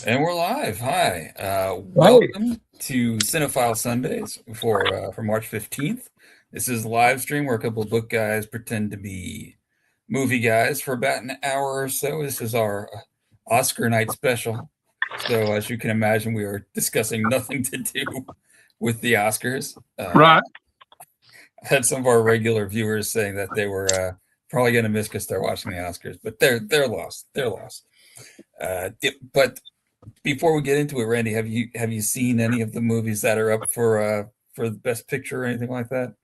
And we're live. Hi. Hey, Welcome to Cinephile Sundays for March 15th. This is a live stream where a couple of book guys pretend to be movie guys for about an hour or so. This is our Oscar night special. So, as you can imagine, we are discussing nothing to do with the Oscars. right. I had some of our regular viewers saying that they were probably going to miss because they're watching the Oscars, but they're lost. They're lost. But before we get into it, Randy, have you seen any of the movies that are up for the Best Picture or anything like that?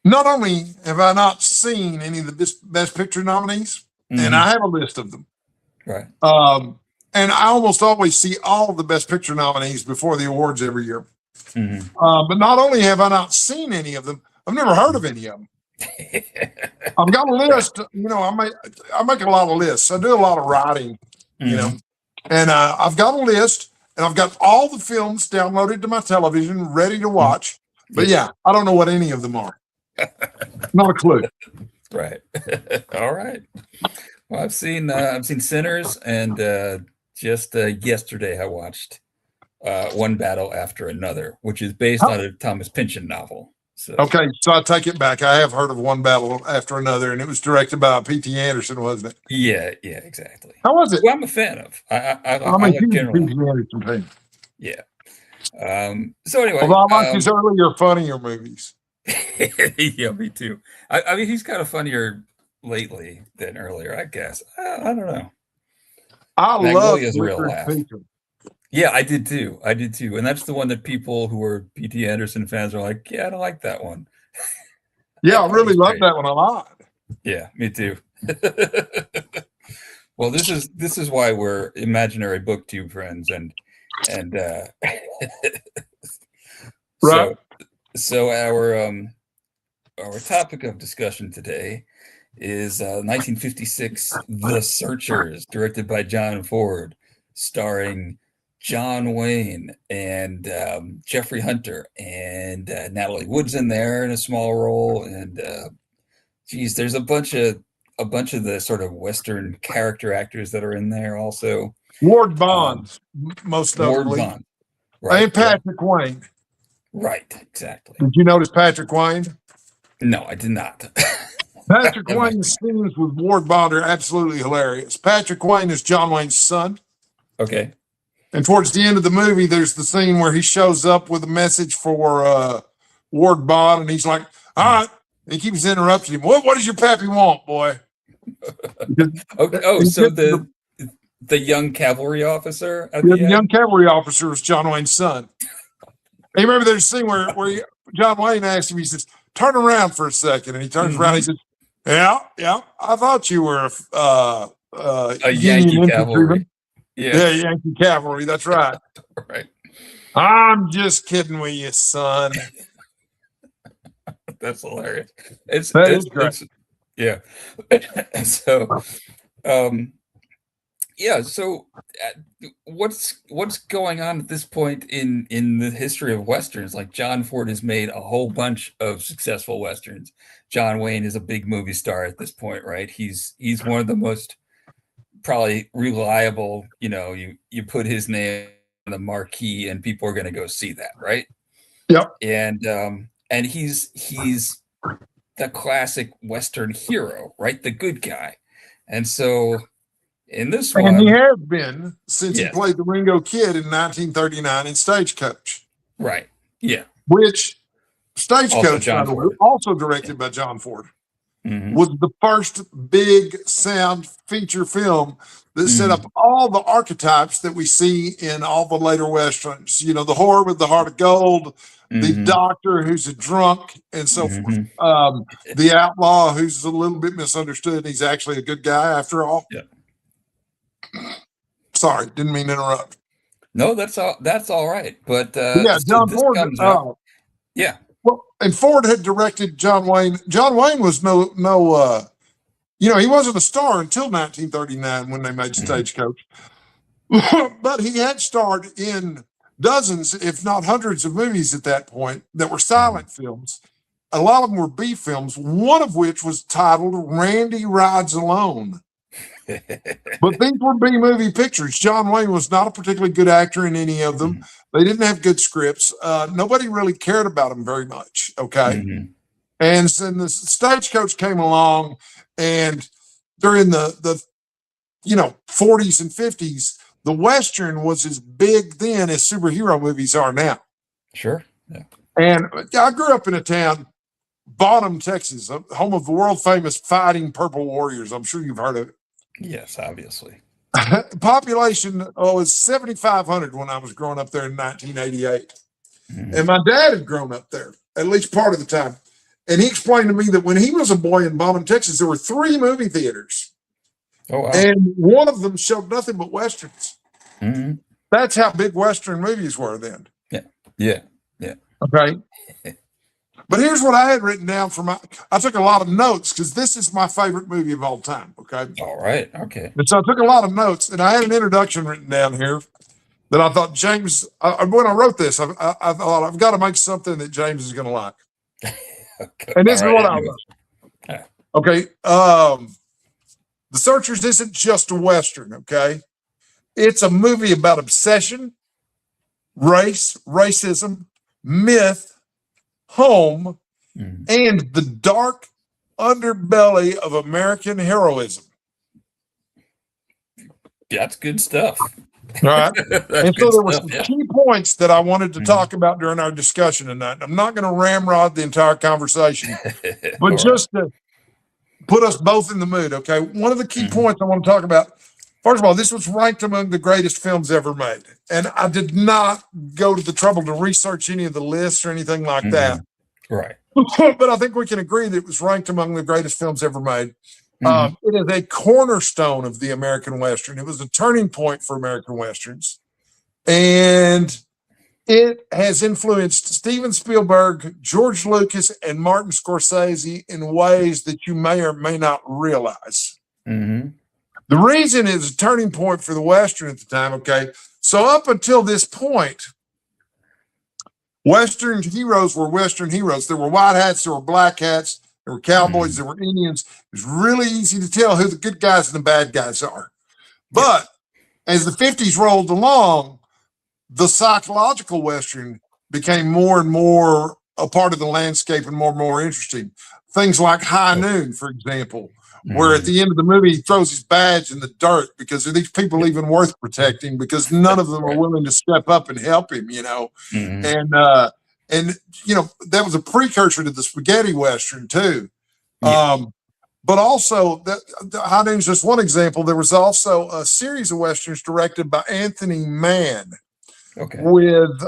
Not only have I not seen any of the best picture nominees, and I have a list of them. Right. And I almost always see all of the best picture nominees before the awards every year. But not only have I not seen any of them, I've never heard of any of them. I've got a list. You know, I make a lot of lists. I do a lot of writing. You know, and I've got a list, and I've got all the films downloaded to my television, ready to watch. But yeah, I don't know what any of them are. Not a clue. Right. All right. Well, I've seen Sinners, and just yesterday I watched One Battle After Another, which is based on a Thomas Pynchon novel. So. Okay, so I take it back. I have heard of One Battle After Another, and it was directed by P.T. Anderson, wasn't it? Yeah, exactly. How was it? Well, I'm a fan of. I like generally. P.T. Anderson fan. Yeah. So anyway, although I like his earlier, funnier movies. Yeah, me too. I mean, he's kind of funnier lately than earlier, I guess. I don't know. I love Magnolia's real laugh. Yeah, I did too. And that's the one that people who are P.T. Anderson fans are like, yeah, I don't like that one. Yeah, I really love that one a lot. Yeah, me too. Well, this is why we're imaginary booktube friends, and right. So our topic of discussion today is 1956 The Searchers, directed by John Ford, starring John Wayne and Jeffrey Hunter, and Natalie Wood's in there in a small role, and there's a bunch of the sort of Western character actors that are in there also. Ward Bond, most notably. Ward Bond, right? And Patrick Wayne. Right, exactly. Did you notice Patrick Wayne? No, I did not. Patrick Wayne's scenes with Ward Bond are absolutely hilarious. Patrick Wayne is John Wayne's son. Okay. And towards the end of the movie, there's the scene where he shows up with a message for Ward Bond, and he's like, all right. And he keeps interrupting him. What does your pappy want, boy? Okay. Oh, so the young cavalry officer? The young cavalry officer is John Wayne's son. Hey, remember there's a scene where John Wayne asked him, he says, turn around for a second. And he turns around, he says, yeah, I thought you were a Yankee cavalry. Yeah, Yankee cavalry, that's right. Right. I'm just kidding with you, son. That's hilarious. It's great. Yeah. So, yeah. So, what's going on at this point in the history of westerns? Like, John Ford has made a whole bunch of successful westerns. John Wayne is a big movie star at this point, right? He's one of the most probably reliable. You know, you put his name on the marquee, and people are going to go see that, right? Yep. And he's the classic Western hero, right? The good guy. And so in this one, and he has been since he played the Ringo Kid in 1939 in Stagecoach. Right. Yeah. Which Stagecoach, also directed by John Ford, was the first big sound feature film that set up all the archetypes that we see in all the later Westerns. You know, the whore with the heart of gold, the doctor who's a drunk, and so forth. The outlaw who's a little bit misunderstood, and he's actually a good guy after all. Yeah. Sorry, didn't mean to interrupt. No, that's all right. But yeah, John Ford. Yeah. Well, and Ford had directed John Wayne. John Wayne was no you know, he wasn't a star until 1939 when they made Stagecoach. But he had starred in dozens, if not hundreds, of movies at that point that were silent films. A lot of them were B films, one of which was titled Randy Rides Alone. But these were B movie pictures. John Wayne was not a particularly good actor in any of them. They didn't have good scripts. Nobody really cared about them very much. Okay. And so the Stagecoach came along, and during the 40s and 50s, the Western was as big then as superhero movies are now. Sure. Yeah. And I grew up in a town, Bonham, Texas, home of the world famous Fighting Purple Warriors. I'm sure you've heard of it. Yes, obviously. The population was 7,500 when I was growing up there in 1988. And my dad had grown up there, at least part of the time. And he explained to me that when he was a boy in Bonham, Texas, there were 3 movie theaters. Oh, wow. And one of them showed nothing but Westerns. That's how big Western movies were then. Yeah. Okay. But here's what I had written down I took a lot of notes because this is my favorite movie of all time. Okay. All right. Okay. And so I took a lot of notes, and I had an introduction written down here that I thought James, when I wrote this, I thought I've got to make something that James is going to like. Okay. And this is what I wrote. Okay. The Searchers isn't just a Western. Okay. It's a movie about obsession, race, racism, myth, home, and the dark underbelly of American heroism. That's good stuff. All right. And so there were some key points that I wanted to talk about during our discussion tonight. I'm not going to ramrod the entire conversation, but just to put us both in the mood. Okay. One of the key points I want to talk about, first of all, this was ranked among the greatest films ever made. And I did not go to the trouble to research any of the lists or anything like that. Right. But I think we can agree that it was ranked among the greatest films ever made. It is a cornerstone of the American Western. It was a turning point for American Westerns. And it has influenced Steven Spielberg, George Lucas, and Martin Scorsese in ways that you may or may not realize. The reason it's a turning point for the Western at the time, okay, so up until this point, Western heroes were Western heroes. There were white hats, there were black hats, there were cowboys, there were Indians. It was really easy to tell who the good guys and the bad guys are. But as the 50s rolled along, the psychological Western became more and more a part of the landscape and more interesting. Things like High Noon, for example, where at the end of the movie he throws his badge in the dirt because are these people even worth protecting? Because none of them are willing to step up and help him, And that was a precursor to the spaghetti Western too. But also that High Noon's just one example. There was also a series of Westerns directed by Anthony Mann with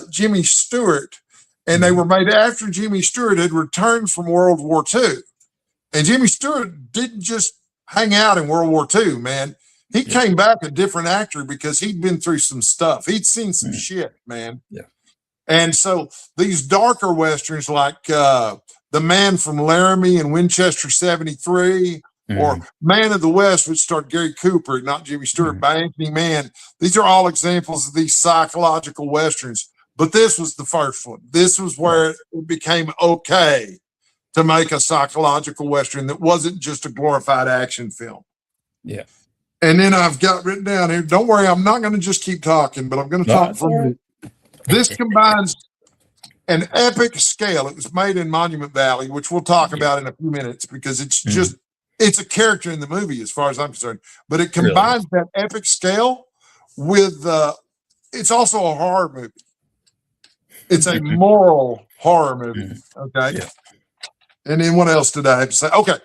Jimmy Stewart. And they were made after Jimmy Stewart had returned from World War II. And Jimmy Stewart didn't just hang out in World War II, man. He came back a different actor because he'd been through some stuff. He'd seen some shit, man. And so these darker Westerns like The Man from Laramie and Winchester 73 or Man of the West, which starred Gary Cooper, not Jimmy Stewart, by Anthony Mann. These are all examples of these psychological Westerns. But this was the first one. This was where it became okay to make a psychological Western that wasn't just a glorified action film. And then I've got written down here, don't worry, I'm not going to just keep talking, but I'm going to talk for a minute. This combines an epic scale. It was made in Monument Valley, which we'll talk about in a few minutes because it's just, it's a character in the movie as far as I'm concerned. But it combines that epic scale with, it's also a horror movie. It's a moral horror movie. Okay. And then what else did I have to say? Okay.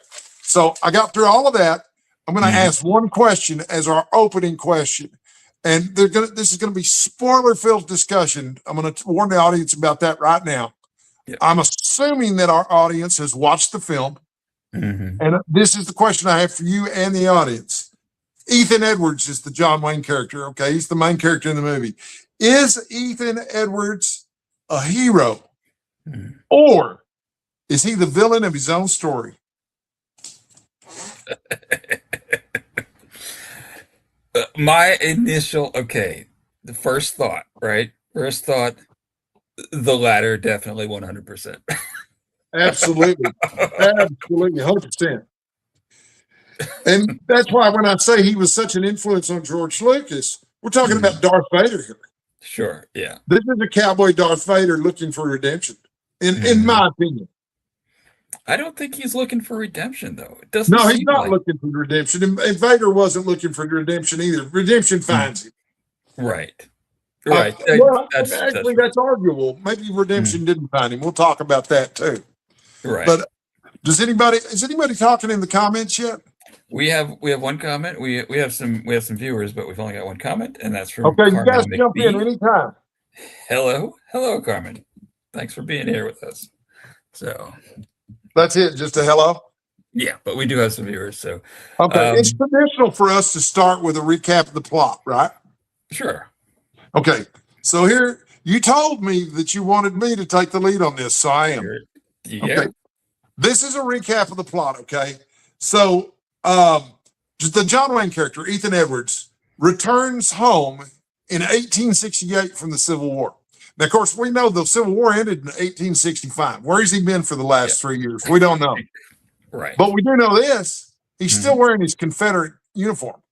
So I got through all of that. I'm going to ask one question as our opening question. And this is going to be spoiler-filled discussion. I'm going to warn the audience about that right now. I'm assuming that our audience has watched the film. And this is the question I have for you and the audience. Ethan Edwards is the John Wayne character. Okay. He's the main character in the movie. Is Ethan Edwards a hero? Or is he the villain of his own story? My initial, the first thought, right? First thought, the latter, definitely 100%. Absolutely. Absolutely, 100%. And that's why when I say he was such an influence on George Lucas, we're talking about Darth Vader here. Sure. Yeah. This is a cowboy Darth Vader looking for redemption, in my opinion. I don't think he's looking for redemption, though. It doesn't. No, he's seem not like... looking for redemption, and Vader wasn't looking for redemption either. Redemption finds him. Right. Right. Well, that's arguable. Maybe redemption didn't find him. We'll talk about that too. Right. But is anybody talking in the comments yet? We have one comment. We have some viewers, but we've only got one comment, and that's from Okay, Carmen you guys McBee. jump in anytime. Hello, Carmen. Thanks for being here with us. So that's it, just a hello. Yeah, but we do have some viewers. So okay, it's traditional for us to start with a recap of the plot, right? Sure. Okay, so here you told me that you wanted me to take the lead on this, so I am. Yeah. Okay, this is a recap of the plot. Okay, so just the John Wayne character, Ethan Edwards, returns home in 1868 from the Civil War. Now, of course, we know the Civil War ended in 1865. Where has he been for the last 3 years? We don't know. Right. But we do know this. He's still wearing his Confederate uniform.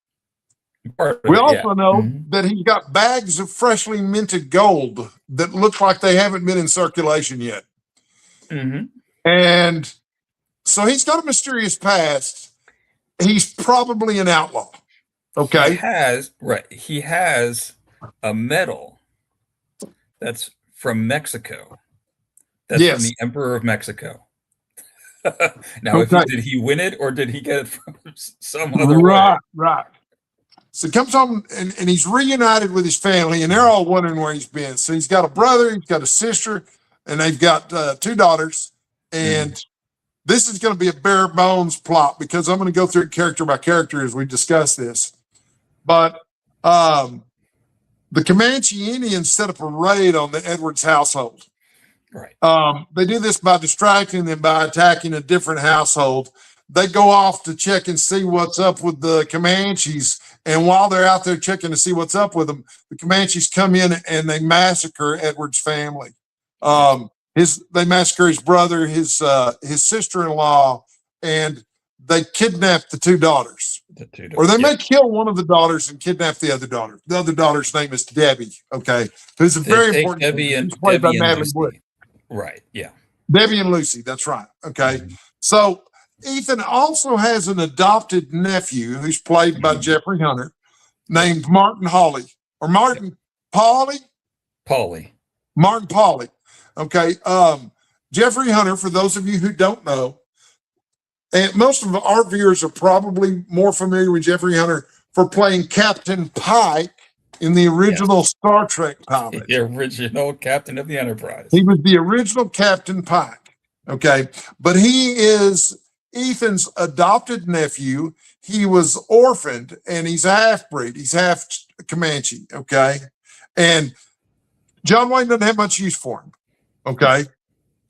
We also know that he's got bags of freshly minted gold that look like they haven't been in circulation yet. And so he's got a mysterious past. He's probably an outlaw. Okay. He has a medal that's from Mexico. That's from the Emperor of Mexico. Now, did he win it or did he get it from some other way? Right. So he comes home and he's reunited with his family, and they're all wondering where he's been. So he's got a brother, he's got a sister, and they've got 2 daughters. And this is going to be a bare bones plot because I'm going to go through it character by character as we discuss this. But the Comanche Indians set up a raid on the Edwards household. Right. They do this by distracting them by attacking a different household. They go off to check and see what's up with the Comanches. And while they're out there checking to see what's up with them, the Comanches come in and they massacre Edward's family. They massacre his brother, his sister-in-law, and they kidnap the 2 daughters. Or they may kill one of the daughters and kidnap the other daughter. The other daughter's name is Debbie. Okay, who's a very important. Debbie and Lucy. Right. Yeah. Debbie and Lucy. That's right. Okay. So Ethan also has an adopted nephew who's played by Jeffrey Hunter, named Martin Hawley or Martin Pauly. Martin Pauly. Okay. Jeffrey Hunter, for those of you who don't know, and most of our viewers are probably more familiar with Jeffrey Hunter for playing Captain Pike in the original Star Trek pilot. The original captain of the Enterprise. He was the original Captain Pike. Okay. But he is Ethan's adopted nephew. He was orphaned and he's a half-breed. He's half Comanche. Okay. And John Wayne doesn't have much use for him. Okay.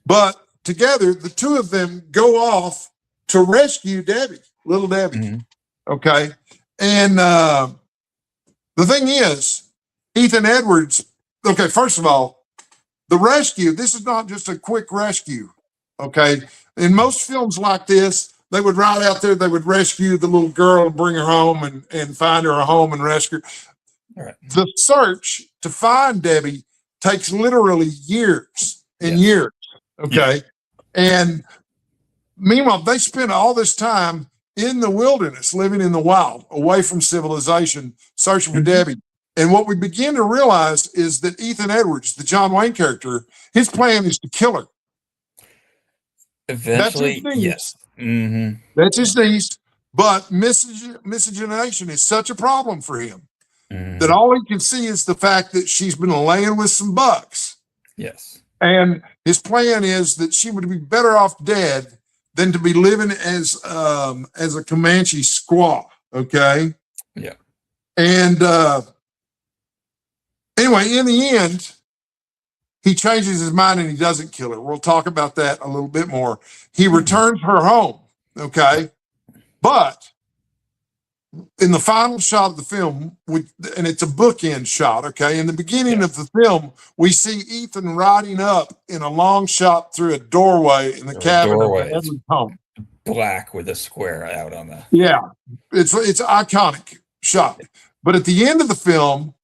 But together, the 2 of them go off to rescue Debbie, little Debbie. Okay. And the thing is, Ethan Edwards, okay, first of all, the rescue, this is not just a quick rescue. Okay. In most films like this, they would ride out there, they would rescue the little girl and bring her home and find her a home and rescue her. Right. The search to find Debbie takes literally years and years. Okay. And meanwhile, they spend all this time in the wilderness, living in the wild, away from civilization, searching for Debbie. And what we begin to realize is that Ethan Edwards, the John Wayne character, his plan is to kill her. Eventually, yes. That's his niece. But miscegenation is such a problem for him that all he can see is the fact that she's been laying with some bucks. Yes. And his plan is that she would be better off dead than to be living as a Comanche squaw. Okay. Yeah. And anyway, in the end, he changes his mind and he doesn't kill her. We'll talk about that a little bit more. He returns her home. Okay. But in the final shot of the film, and it's a bookend shot, okay? In the beginning of the film, we see Ethan riding up in a long shot through a doorway in the cabin of Edward's home. black with a square out on the. Yeah, it's iconic shot. But at the end of the film,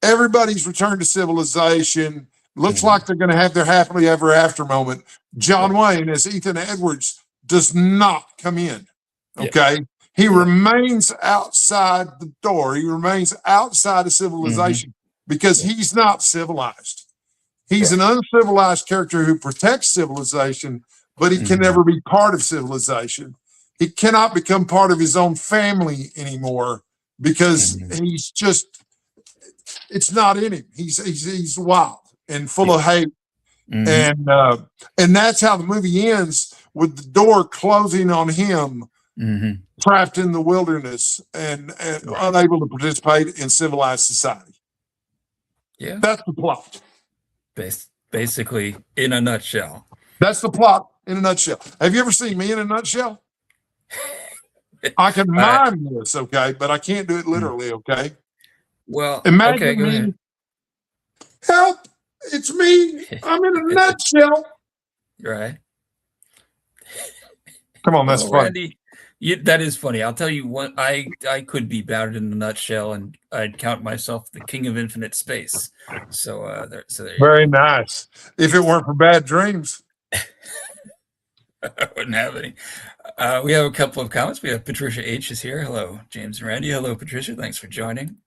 everybody's returned to civilization. Looks like they're going to have their happily ever after moment. John Wayne, as Ethan Edwards, does not come in. Okay. He remains outside the door. He remains outside of civilization because he's not civilized. He's an uncivilized character who protects civilization, but he can never be part of civilization. He cannot become part of his own family anymore because he's just, it's not in him. He's wild and full of hate. And that's how the movie ends, with the door closing on him, trapped in the wilderness and unable to participate in civilized society. Yeah. That's the plot. Basically, in a nutshell. That's the plot in a nutshell. Have you ever seen me in a nutshell? I can mime this, okay, but I can't do it literally, okay? Well, imagine go me. ahead. Help! It's me. I'm in a nutshell. Right. Come on, that's funny. Randy, that is funny. I'll tell you what, I could be about it in a nutshell, and I'd count myself the king of infinite space. So there Very nice. If it weren't for bad dreams. I wouldn't have any. We have a couple of comments. We have Patricia H is here. Hello, James and Randy. Hello, Patricia. Thanks for joining.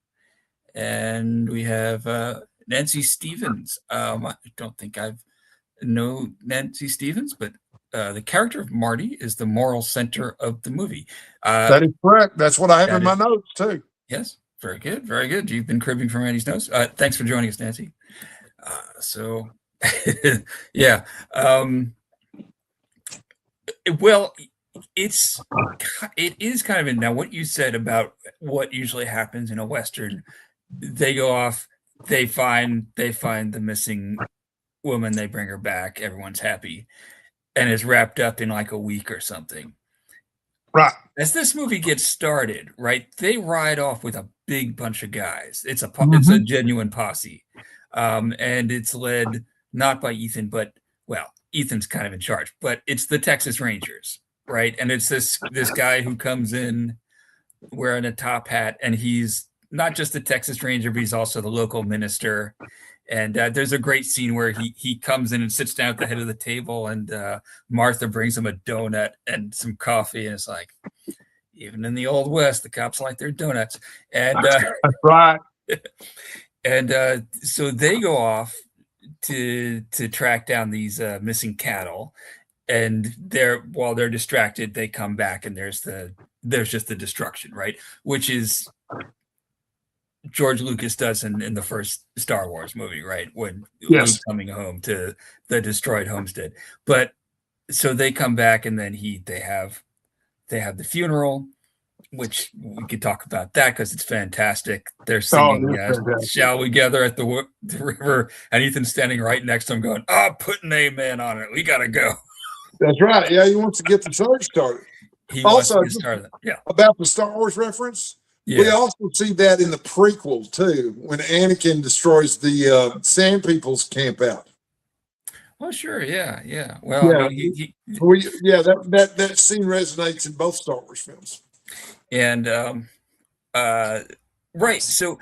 And we have Nancy Stevens. I don't think I've know Nancy Stevens, but the character of Marty is the moral center of the movie. That is correct. That's what I have in my notes too. Yes, very good, very good. You've been cribbing from Randy's notes. Thanks for joining us, Nancy. Yeah. Well, it is kind of in now what you said about what usually happens in a Western. They go off, they find the missing woman, they bring her back, everyone's happy, and it's wrapped up in like a week or something. Right. As this movie gets started, right, they ride off with a big bunch of guys. It's a genuine posse, and it's led not by Ethan, but Ethan's kind of in charge, but it's the Texas Rangers, right? And it's this guy who comes in wearing a top hat, and he's not just the Texas Ranger, but he's also the local minister. And there's a great scene where he comes in and sits down at the head of the table, and Martha brings him a donut and some coffee, and it's like, even in the Old West, the cops like their donuts. And that's right. And so they go off to track down these missing cattle, and while they're distracted, they come back, and there's just the destruction, right? Which is George Lucas does in the first Star Wars movie, right? When Luke's coming home to the destroyed homestead. But so they come back, and then they have the funeral, which we could talk about that because it's fantastic. They're singing "Shall We Gather at the River," and Ethan's standing right next to him going, put an amen on it. We got to go. That's right. Yeah, he wants to get the search started. He also wants to get started. Yeah. About the Star Wars reference, we also see that in the prequel too, when Anakin destroys the Sand People's camp out. Oh, sure. Yeah. Well, I mean, that scene resonates in both Star Wars films. And right. So,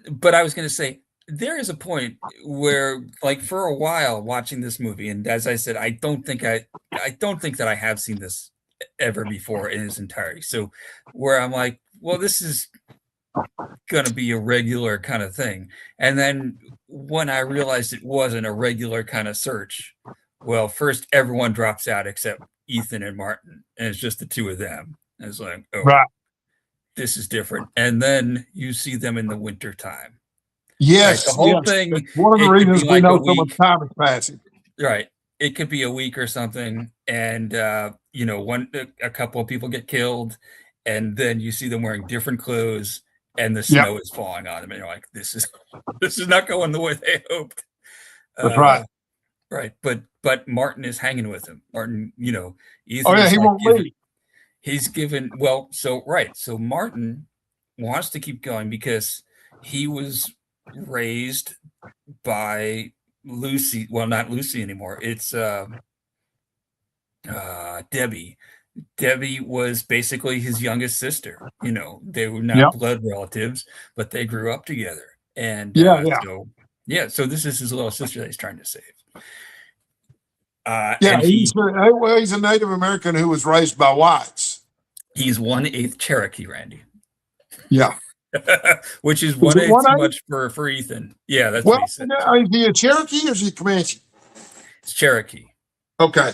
but I was going to say, there is a point where, like, for a while watching this movie, and as I said, I don't think that I have seen this ever before in its entirety. So where I'm like, well, this is going to be a regular kind of thing. And then when I realized it wasn't a regular kind of search, well, first everyone drops out except Ethan and Martin, and it's just the two of them. And it's like, this is different. And then you see them in the winter time. Yes, the whole thing. That's one of the reasons we know so much time is passing. Right. It could be a week or something, and a couple of people get killed, and then you see them wearing different clothes, and the snow is falling on them, and you're like, this is not going the way they hoped. That's right. Right. But Martin is hanging with him. Martin, Ethan. He won't leave. He's given So Martin wants to keep going because he was raised by Lucy. Well, not Lucy anymore. It's Debbie. Debbie was basically his youngest sister. You know, they were Yeah. not blood relatives, but they grew up together. And Yeah. so this is his little sister that he's trying to save. Yeah. And He's a Native American who was raised by whites. he's 1/8 Cherokee, Randy. Yeah. Which is 1/8 too much for Ethan. Yeah, that's what he said. Is he a Cherokee or is he a Comanche? It's Cherokee. Okay.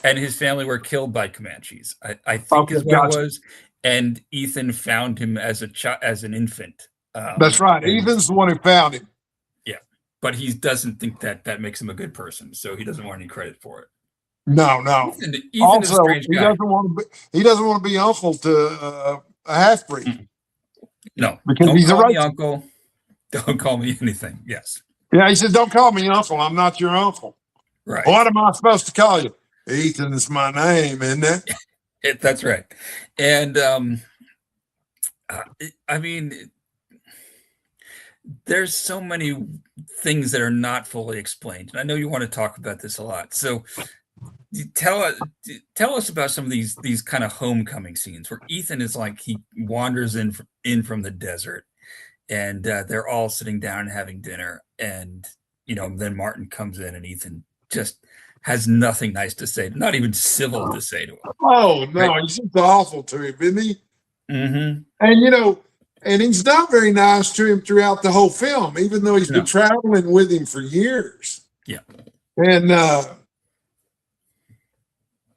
And his family were killed by Comanches, I think is what it was. And Ethan found him as an infant. That's right. Ethan's the one who found him. Yeah, but he doesn't think that makes him a good person, so he doesn't want any credit for it. No. Ethan also, is a strange guy. He doesn't want to be uncle to a half-breed. Mm-mm. No, because don't he's call a me uncle. Don't call me anything. Yes. Yeah, he said, "Don't call me uncle. I'm not your uncle." Right. What am I supposed to call you? Ethan is my name, isn't it? That's right. And I mean, there's so many things that are not fully explained. And I know you want to talk about this a lot. So tell us about some of these kind of homecoming scenes where Ethan is like, he wanders in from the desert, and they're all sitting down and having dinner, and then Martin comes in, and Ethan just has nothing nice to say, not even civil to say to him. Oh no, right? He's just awful to him, isn't he? And and he's not very nice to him throughout the whole film, even though he's been traveling with him for years. Yeah. And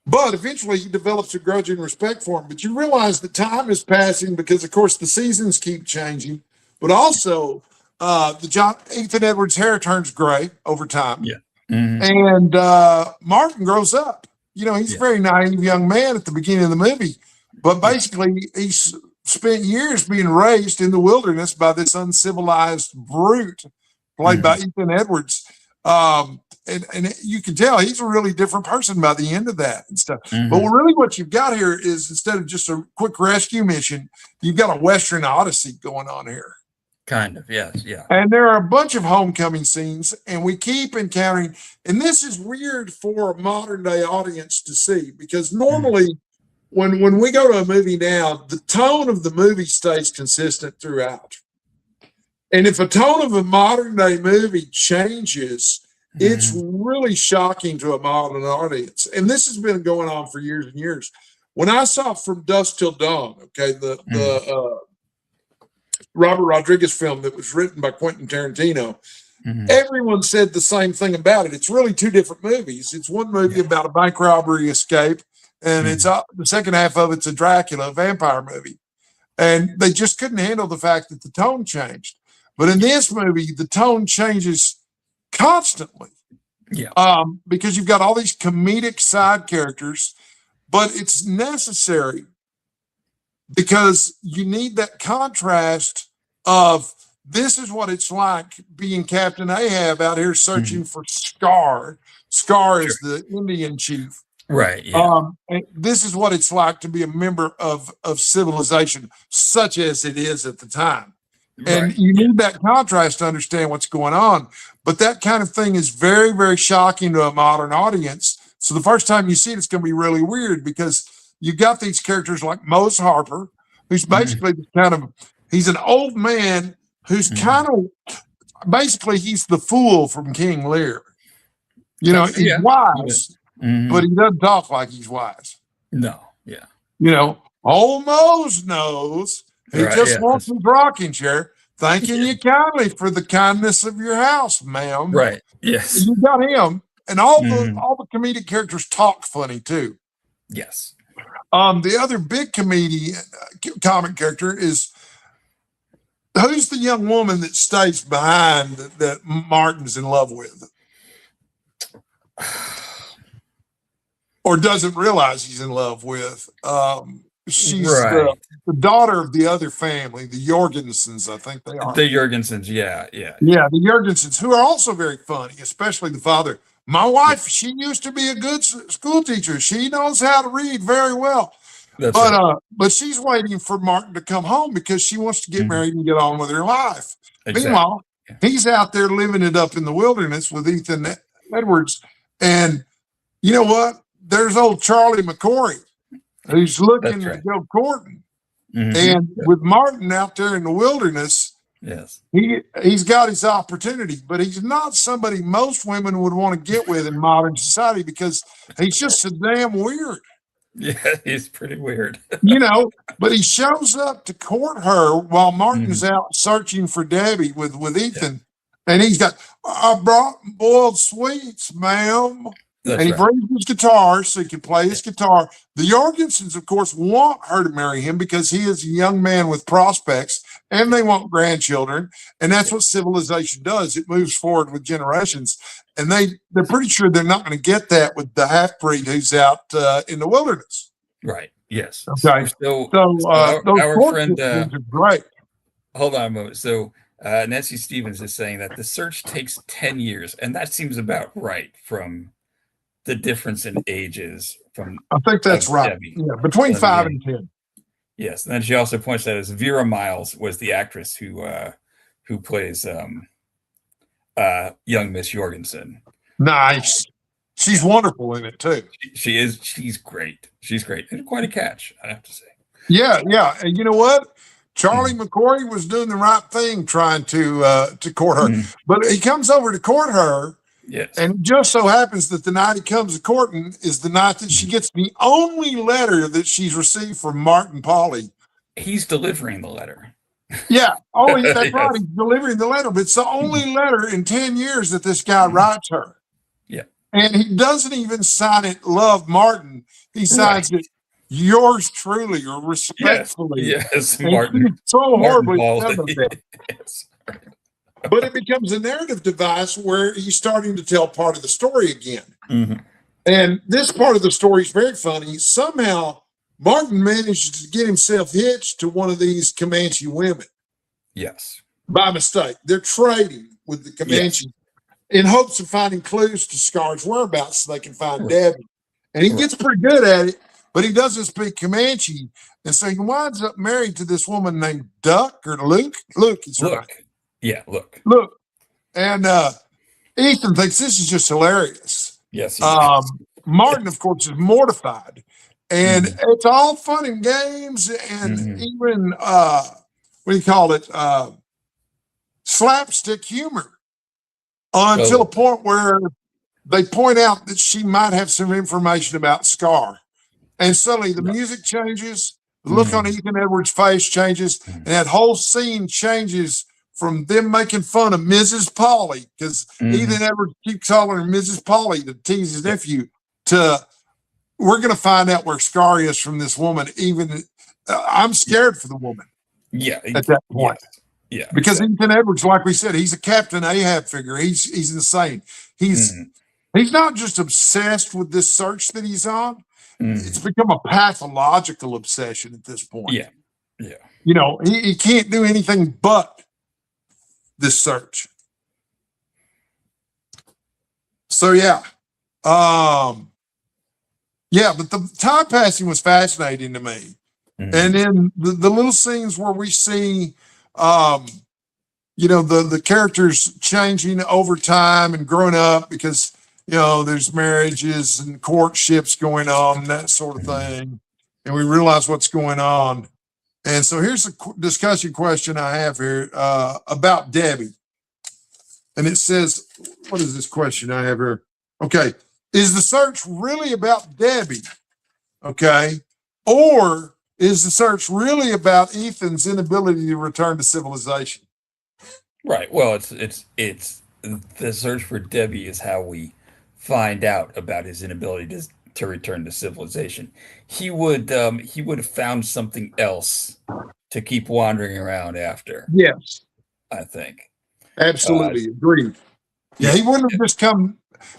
but eventually he develops a grudging respect for him. But you realize the time is passing because, of course, the seasons keep changing. But also, Ethan Edwards' hair turns gray over time. Yeah. And Martin grows up. He's a very naive young man at the beginning of the movie. But basically, he's spent years being raised in the wilderness by this uncivilized brute played by Ethan Edwards. And you can tell he's a really different person by the end of that and stuff. But really what you've got here is, instead of just a quick rescue mission, you've got a Western Odyssey going on here. Kind of, yes, yeah. And there are a bunch of homecoming scenes, and we keep encountering, and this is weird for a modern day audience to see, because normally when we go to a movie now, the tone of the movie stays consistent throughout. And if a tone of a modern day movie changes, it's really shocking to a modern audience. And this has been going on for years and years. When I saw From Dusk Till Dawn, the Robert Rodriguez film that was written by Quentin Tarantino, everyone said the same thing about it. It's really two different movies. It's one movie about a bank robbery escape, and it's the second half of it's a Dracula vampire movie. And they just couldn't handle the fact that the tone changed. But in this movie, the tone changes constantly. Yeah. Because you've got all these comedic side characters, but it's necessary because you need that contrast of, this is what it's like being Captain Ahab out here searching for Scar. Scar is the Indian chief. Right. Yeah. And this is what it's like to be a member of civilization, such as it is at the time. And you need that contrast to understand what's going on. But that kind of thing is very, very shocking to a modern audience. So the first time you see it, it's going to be really weird, because you've got these characters like Mose Harper, who's basically he's an old man who's basically he's the fool from King Lear. He's wise, but he doesn't talk like he's wise. No, yeah. Old Mose knows. He just wants his rocking chair. Thanking you kindly for the kindness of your house, ma'am. Right. Yes. And you got him, and all the comedic characters talk funny too. Yes. The other big comic character is, who's the young woman that stays behind that Martin's in love with, or doesn't realize he's in love with. She's the daughter of the other family, the Jorgensens, I think they are. The Jorgensens, yeah. Yeah, the Jorgensens, who are also very funny, especially the father. My wife, she used to be a good school teacher. She knows how to read very well. But she's waiting for Martin to come home because she wants to get married and get on with her life. Exactly. Meanwhile, he's out there living it up in the wilderness with Ethan Edwards. And you know what? There's old Charlie McCory. who's That's looking to right. go courting. Mhm. And with Martin out there in the wilderness, Yes. he's got his opportunity, but he's not somebody most women would want to get with in modern society because he's just so damn weird. Yeah, he's pretty weird. But he shows up to court her while Martin's Mhm. out searching for Debbie with Yeah, Ethan. And he's got, I brought boiled sweets, ma'am. And that's he right. brings his guitar so he can play his guitar. The Jorgensens, of course, want her to marry him because he is a young man with prospects and they want grandchildren. And that's what civilization does. It moves forward with generations. And they're pretty sure they're not going to get that with the half-breed who's out in the wilderness. Right. Yes. Okay. So Those our court friend, systems are great. hold on a moment. So Nancy Stevens is saying that the search takes 10 years, and that seems about right from the difference in ages I think that's of right. Debbie. Yeah, between 5 and 10. Yes, and then she also points out as Vera Miles was the actress who plays young Miss Jorgensen. Nice. She's wonderful in it too. She's great. She's great. And quite a catch, I have to say. Yeah. And you know what? Charlie McCoy was doing the right thing trying to court her. But he comes over to court her. Yes. And it just so happens that the night he comes to courting is the night that she gets the only letter that she's received from Martin Pauly. He's delivering the letter. Yeah. Oh, that's Yes. right. He's delivering the letter, but it's the only letter in 10 years that this guy writes her. Yeah. And he doesn't even sign it, Love Martin. He signs it, Yours truly, or respectfully. Yes, Martin. He's so horribly Yes. But it becomes a narrative device where he's starting to tell part of the story again. And this part of the story is very funny. Somehow, Martin manages to get himself hitched to one of these Comanche women. Yes. By mistake. They're trading with the Comanche in hopes of finding clues to Scar's whereabouts so they can find Debbie. And he gets pretty good at it, but he doesn't speak Comanche. And so he winds up married to this woman named Duck or Luke. Luke is her name. Yeah, Look. And Ethan thinks this is just hilarious. Yes. Martin, of course, is mortified. And it's all fun and games and even, what do you call it, slapstick humor until a point where they point out that she might have some information about Scar. And suddenly the music changes, the look on Ethan Edwards' face changes, and that whole scene changes from them making fun of Mrs. Pauly, because Ethan Edwards keeps calling her Mrs. Pauly to tease his nephew, to we're going to find out where Scar is from this woman. Even I'm scared for the woman. Yeah. At that point. Yeah. Because Ethan Edwards, like we said, he's a Captain Ahab figure. He's insane. He's not just obsessed with this search that he's on. It's become a pathological obsession at this point. Yeah. He can't do anything but this search. So but the time passing was fascinating to me. And then the little scenes where we see the characters changing over time and growing up because there's marriages and courtships going on and that sort of thing, and we realize what's going on. And so here's a discussion question I have here about Debbie. And it says, what is this question I have here? Okay. Is the search really about Debbie? Okay. Or is the search really about Ethan's inability to return to civilization? Right. Well, it's the search for Debbie is how we find out about his inability to return to civilization. He would have found something else to keep wandering around after. Yes. I think. Absolutely. Agreed. Yeah, he wouldn't have just come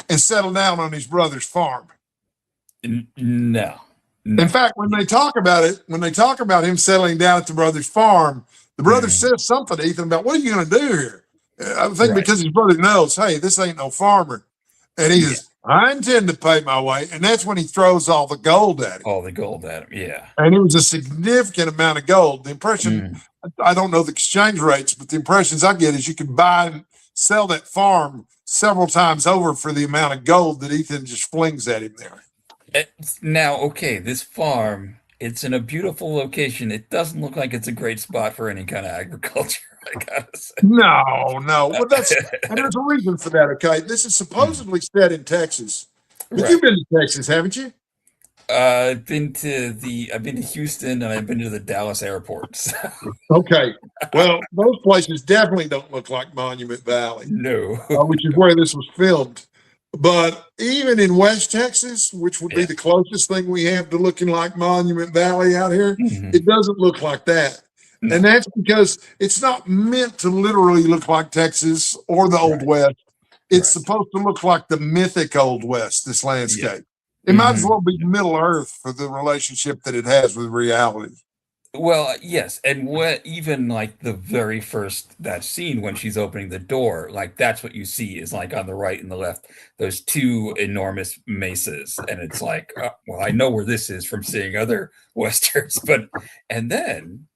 and settled down on his brother's farm. No. In fact, when they talk about him settling down at the brother's farm, the brother says something to Ethan about, what are you going to do here? I think because his brother knows, hey, this ain't no farmer. And he says, I intend to pay my way. And that's when he throws all the gold at him. All the gold at him, yeah. And it was a significant amount of gold. The impression, I don't know the exchange rates, but the impressions I get is you can buy and sell that farm several times over for the amount of gold that Ethan just flings at him there. Now, okay, this farm It's in a beautiful location. It doesn't look like it's a great spot for any kind of agriculture, I gotta say. No. Well, and there's a reason for that. Okay, this is supposedly set in Texas, but Right. you've been to Texas, haven't you? I've been to Houston and I've been to the Dallas airports. Okay. Well, those places definitely don't look like Monument Valley, No. which is where this was filmed. But even in West Texas, which would be Yeah. the closest thing we have to looking like Monument Valley out here, Mhm. it doesn't look like that. No. And that's because it's not meant to literally look like Texas or the Old Right. West. It's Right. supposed to look like the mythic Old West, this Yeah. landscape. It might as Mhm. well be Middle Earth for the relationship that it has with reality. Well, yes, and what even like the very first that scene when she's opening the door, like that's what you see is like on the right and the left, those two enormous mesas, and it's like, well, I know where this is from seeing other westerns, but and then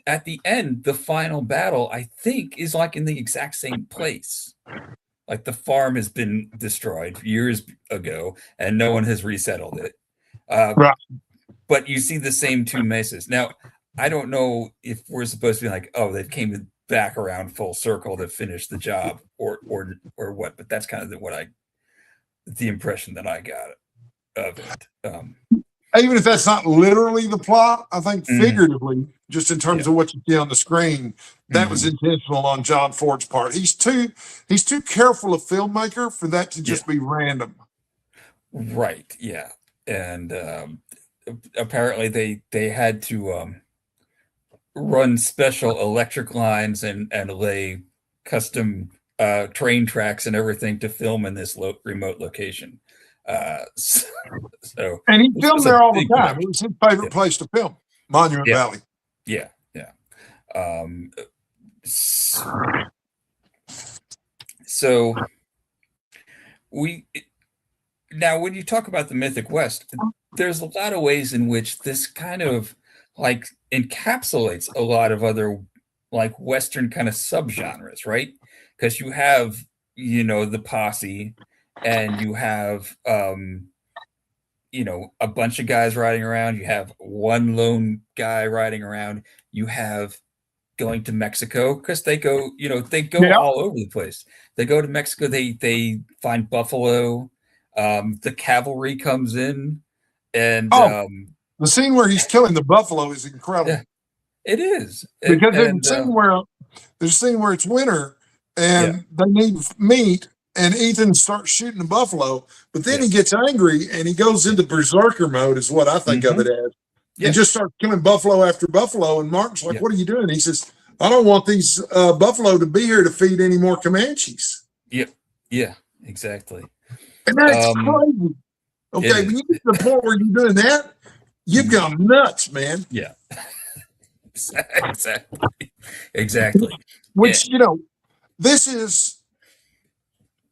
at the end, the final battle, I think, is like in the exact same place. Like the farm has been destroyed years ago, and no one has resettled it. Uh, Right. but you see the same two mesas. Now, I don't know if we're supposed to be like, oh, they came back around full circle to finish the job, or what. But that's kind of the impression that I got of it. Even if that's not literally the plot, I think Mhm. figuratively, just in terms Yeah. of what you see on the screen, that was Mhm. intentional on John Ford's part. He's too careful a filmmaker for that to Yeah. just be random. Right. Yeah. And apparently they had to run special electric lines and lay custom train tracks and everything to film in this remote location. So, so And he this was filmed a there all big the time. It production. was his favorite Yeah, place to film, Monument yeah, Valley. yeah, yeah. Um, s- so we now when you talk about the Mythic West, there's a lot of ways in which this kind of like encapsulates a lot of other like Western kind of subgenres, right? Because you have, the posse and you have a bunch of guys riding around, you have one lone guy riding around, you have going to Mexico because they go Yeah. all over the place. They go to Mexico, they find buffalo, the cavalry comes in, and Oh, the scene where he's killing the buffalo is yeah, incredible it is. because And there's a scene where it's winter yeah, and they need meat, and Ethan starts shooting the buffalo, but then yeah, he gets angry and he goes yeah, into berserker mode, is what I think of it hmm, as, and yeah, just starts killing buffalo after buffalo. And Martin's like, yeah, "What are you doing?" He says, "I don't want these buffalo to be here to feed any more Comanches." yeah, yeah, exactly. And that's Um, crazy. it Okay, when is. you get to the point where you're doing that, you've Mhm. gone nuts, man. Yeah, exactly, exactly. Yeah, Which this is,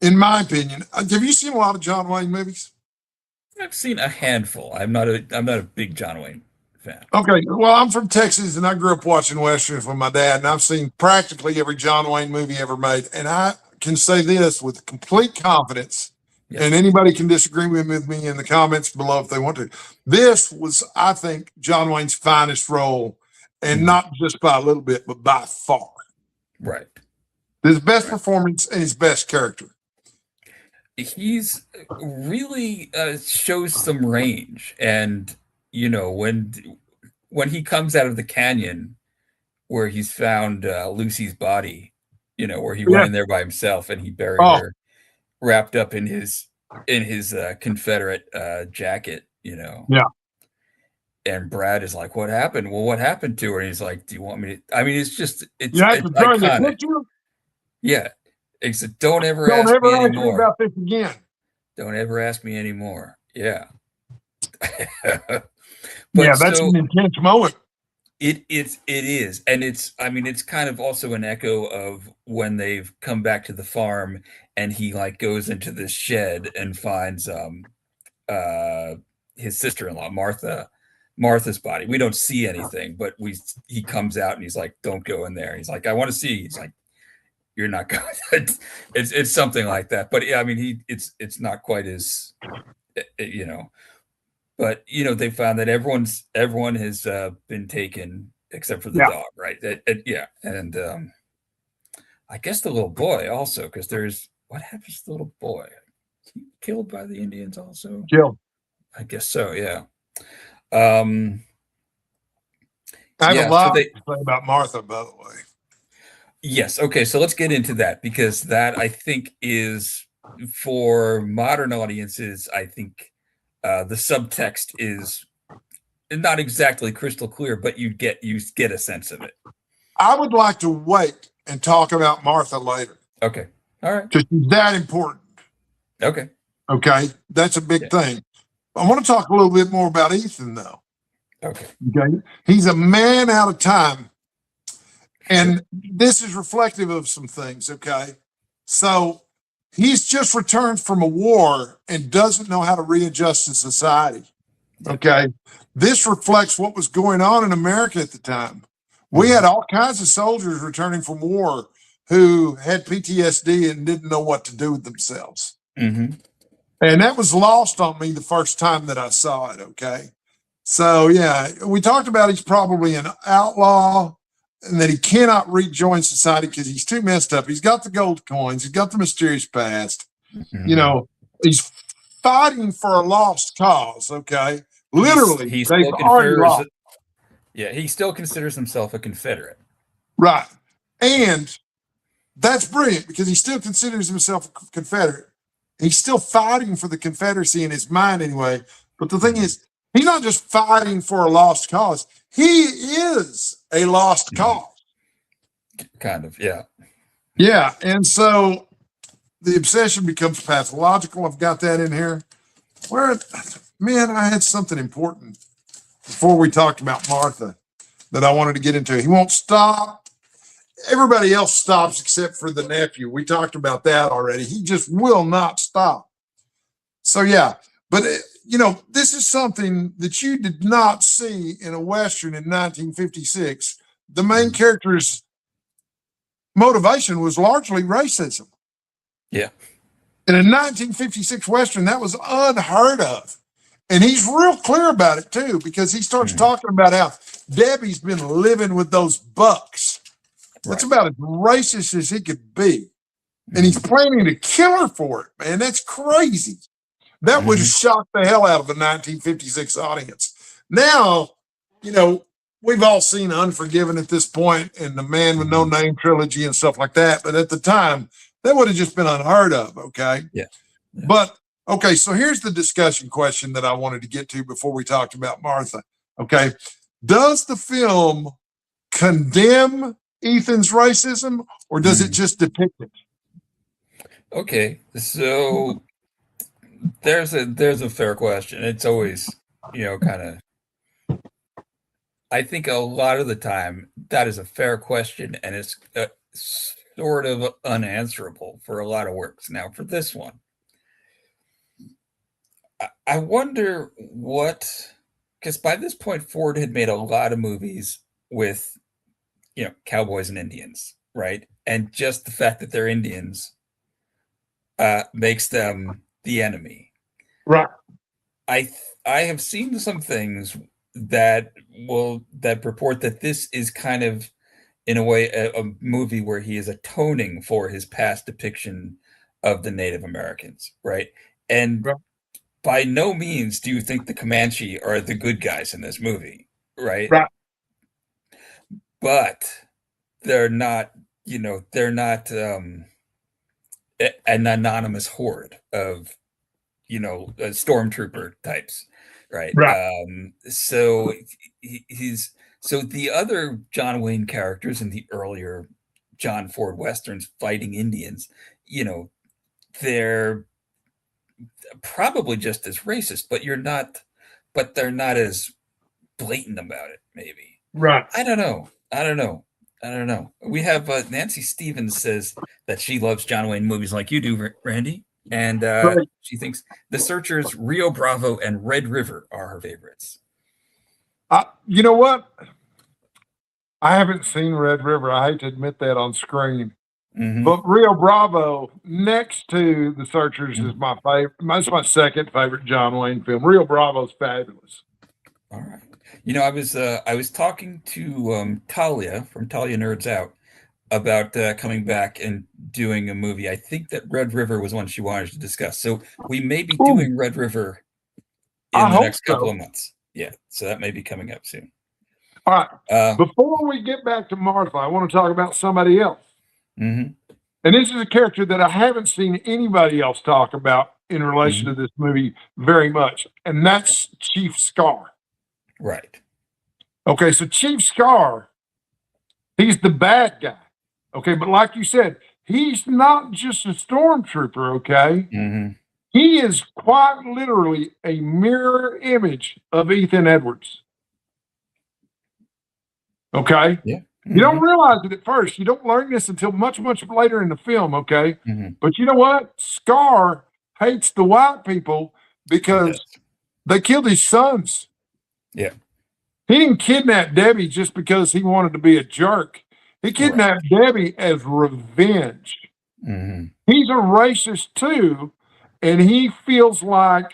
in my opinion. Have you seen a lot of John Wayne movies? I've seen a handful. I'm not a big John Wayne fan. Okay, well, I'm from Texas and I grew up watching westerns with my dad, and I've seen practically every John Wayne movie ever made. And I can say this with complete confidence, Yeah. and anybody can disagree with me in the comments below if they want to. This was, I think, John Wayne's finest role, and Mhm. not just by a little bit, but by far. Right. His best Right. performance and his best character. He's really shows some range, and when he comes out of the canyon where he's found Lucy's body, where he went Yeah. in there by himself and he buried Oh, her wrapped up in his Confederate jacket, yeah. and Brad is like, "What happened?" Well, what happened to her? And he's like, "Do you want me to?" I mean, it's just You have it's to draw the iconic. picture. Yeah, except don't ever Don't ask me ever ask me anymore. about this again. Don't ever ask me anymore. Yeah. Yeah, But that's so an intense moment. it is, and I mean, it's kind of also an echo of when they've come back to the farm, and he like goes into this shed and finds uh his sister-in-law Martha's body. We don't see anything, but he comes out and he's like, "Don't go in there." He's like, "I want to see." He's like, "You're not going." It's something like that. But yeah, I mean, it's not quite as, you know but they found that everyone has been taken except for the Yeah. dog, right? Yeah, and I guess the little boy also, because what happens to the little boy? Is he killed by the Indians also? Jill. I guess so. Yeah. Um, I have a yeah. So lot they. to say about Martha, by the way. Yes. Okay. So let's get into that, because that, I think, is for modern audiences. I think the subtext is not exactly crystal clear, but you get a sense of it. I would like to wait and talk about Martha later. Okay. All right. Because she's that important. Okay. Okay. That's a big Yeah. thing. I want to talk a little bit more about Ethan, though. Okay. Okay. He's a man out of time. And Sure. this is reflective of some things. Okay. So he's just returned from a war and doesn't know how to readjust to society. Okay. This reflects what was going on in America at the time. We had all kinds of soldiers returning from war who had PTSD and didn't know what to do with themselves. Mm-hmm. And that was lost on me the first time that I saw it. Okay. So, yeah, we talked about he's probably an outlaw and that he cannot rejoin society because he's too messed up. He's got the gold coins, he's got the mysterious past. Mm-hmm. He's fighting for a lost cause. Okay. Literally, he they've still already lost. he still considers himself a Confederate. Right. And that's brilliant because he still considers himself a Confederate. He's still fighting for the Confederacy in his mind anyway. But the thing is, he's not just fighting for a lost cause. He is a lost cause. Kind of, yeah. Yeah. And so the obsession becomes pathological. I've got that in here. Man, I had something important before we talked about Martha that I wanted to get into. He won't stop. Everybody else stops except for the nephew. We talked about that already. He just will not stop. So, yeah. But, this is something that you did not see in a Western in 1956. The main character's motivation was largely racism. Yeah. In a 1956 Western, that was unheard of. And he's real clear about it, too, because he starts talking about how Debbie's been living with those bucks. That's about as racist as he could be. And he's planning to kill her for it, man. That's crazy. That would have shocked the hell out of a 1956 audience. Now, we've all seen Unforgiven at this point and the Man with No Name trilogy and stuff like that. But at the time, that would have just been unheard of, okay? Yeah. But, okay, so here's the discussion question that I wanted to get to before we talked about Martha, okay? Does the film condemn Ethan's racism, or does it just depict it? Okay, so there's a fair question. It's always, kind of. I think a lot of the time that is a fair question, and it's sort of unanswerable for a lot of works. Now, for this one, I wonder because by this point Ford had made a lot of movies with, cowboys and Indians, right? And just the fact that they're Indians makes them the enemy. Right. I have seen some things that purport that this is kind of, in a way, a movie where he is atoning for his past depiction of the Native Americans, right? And by no means do you think the Comanche are the good guys in this movie, right? Right. But they're not, an anonymous horde of, stormtrooper types, right? So the other John Wayne characters in the earlier John Ford Westerns fighting Indians, they're probably just as racist, but they're not as blatant about it, maybe. Right. I don't know. We have Nancy Stevens says that she loves John Wayne movies like you do, Randy. And she thinks The Searchers, Rio Bravo, and Red River are her favorites. You know what? I haven't seen Red River. I hate to admit that on screen. But Rio Bravo, next to The Searchers, is my favorite. That's my second favorite John Wayne film. Rio Bravo's fabulous. All right. I was talking to Talia from Talia Nerds Out about coming back and doing a movie. I think that Red River was one she wanted to discuss. So we may be doing Red River in the next couple of months. Yeah, so that may be coming up soon. All right. Before we get back to Martha, I want to talk about somebody else. And this is a character that I haven't seen anybody else talk about in relation to this movie very much, and that's Chief Scar. Right. Okay, so Chief Scar, he's the bad guy. Okay, but like you said, he's not just a stormtrooper, okay? He is quite literally a mirror image of Ethan Edwards. Okay? Yeah. You don't realize it at first. You don't learn this until much, much later in the film, okay? But you know what? Scar hates the white people because they killed his sons. Yeah. He didn't kidnap Debbie just because he wanted to be a jerk. He kidnapped Debbie as revenge. He's a racist too, and he feels like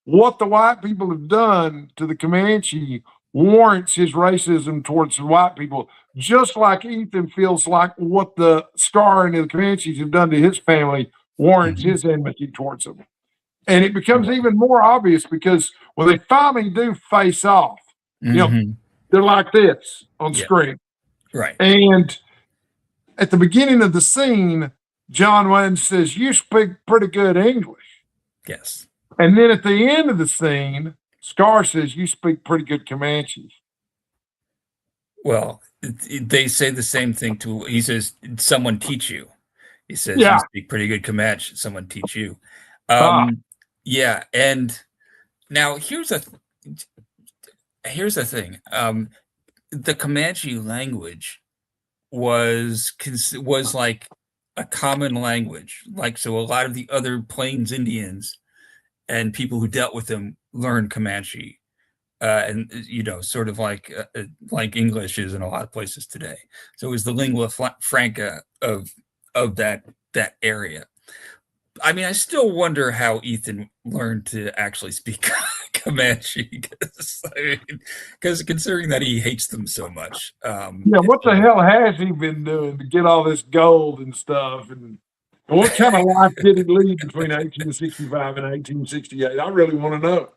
what the white people have done to the Comanche warrants his racism towards the white people, just like Ethan feels like what the Scar and the Comanches have done to his family warrants his enmity towards them. And it becomes even more obvious because when they finally do face off, you know, they're like this on screen. Right. And at the beginning of the scene, John Wayne says, "You speak pretty good English." Yes. And then at the end of the scene, Scar says, "You speak pretty good Comanche." Well, they say the same thing to, he says, "Someone teach you." He says, "You speak pretty good Comanche, someone teach you." Yeah. And now here's the thing. The Comanche language was like a common language. Like, so a lot of the other Plains Indians and people who dealt with them learned Comanche, and sort of like English is in a lot of places today. So it was the lingua franca of that area. I mean, I still wonder how Ethan learned to actually speak Comanche, because considering that he hates them so much. What the hell has he been doing to get all this gold and stuff? And what kind of life did he lead between 1865 and 1868? I really want to know.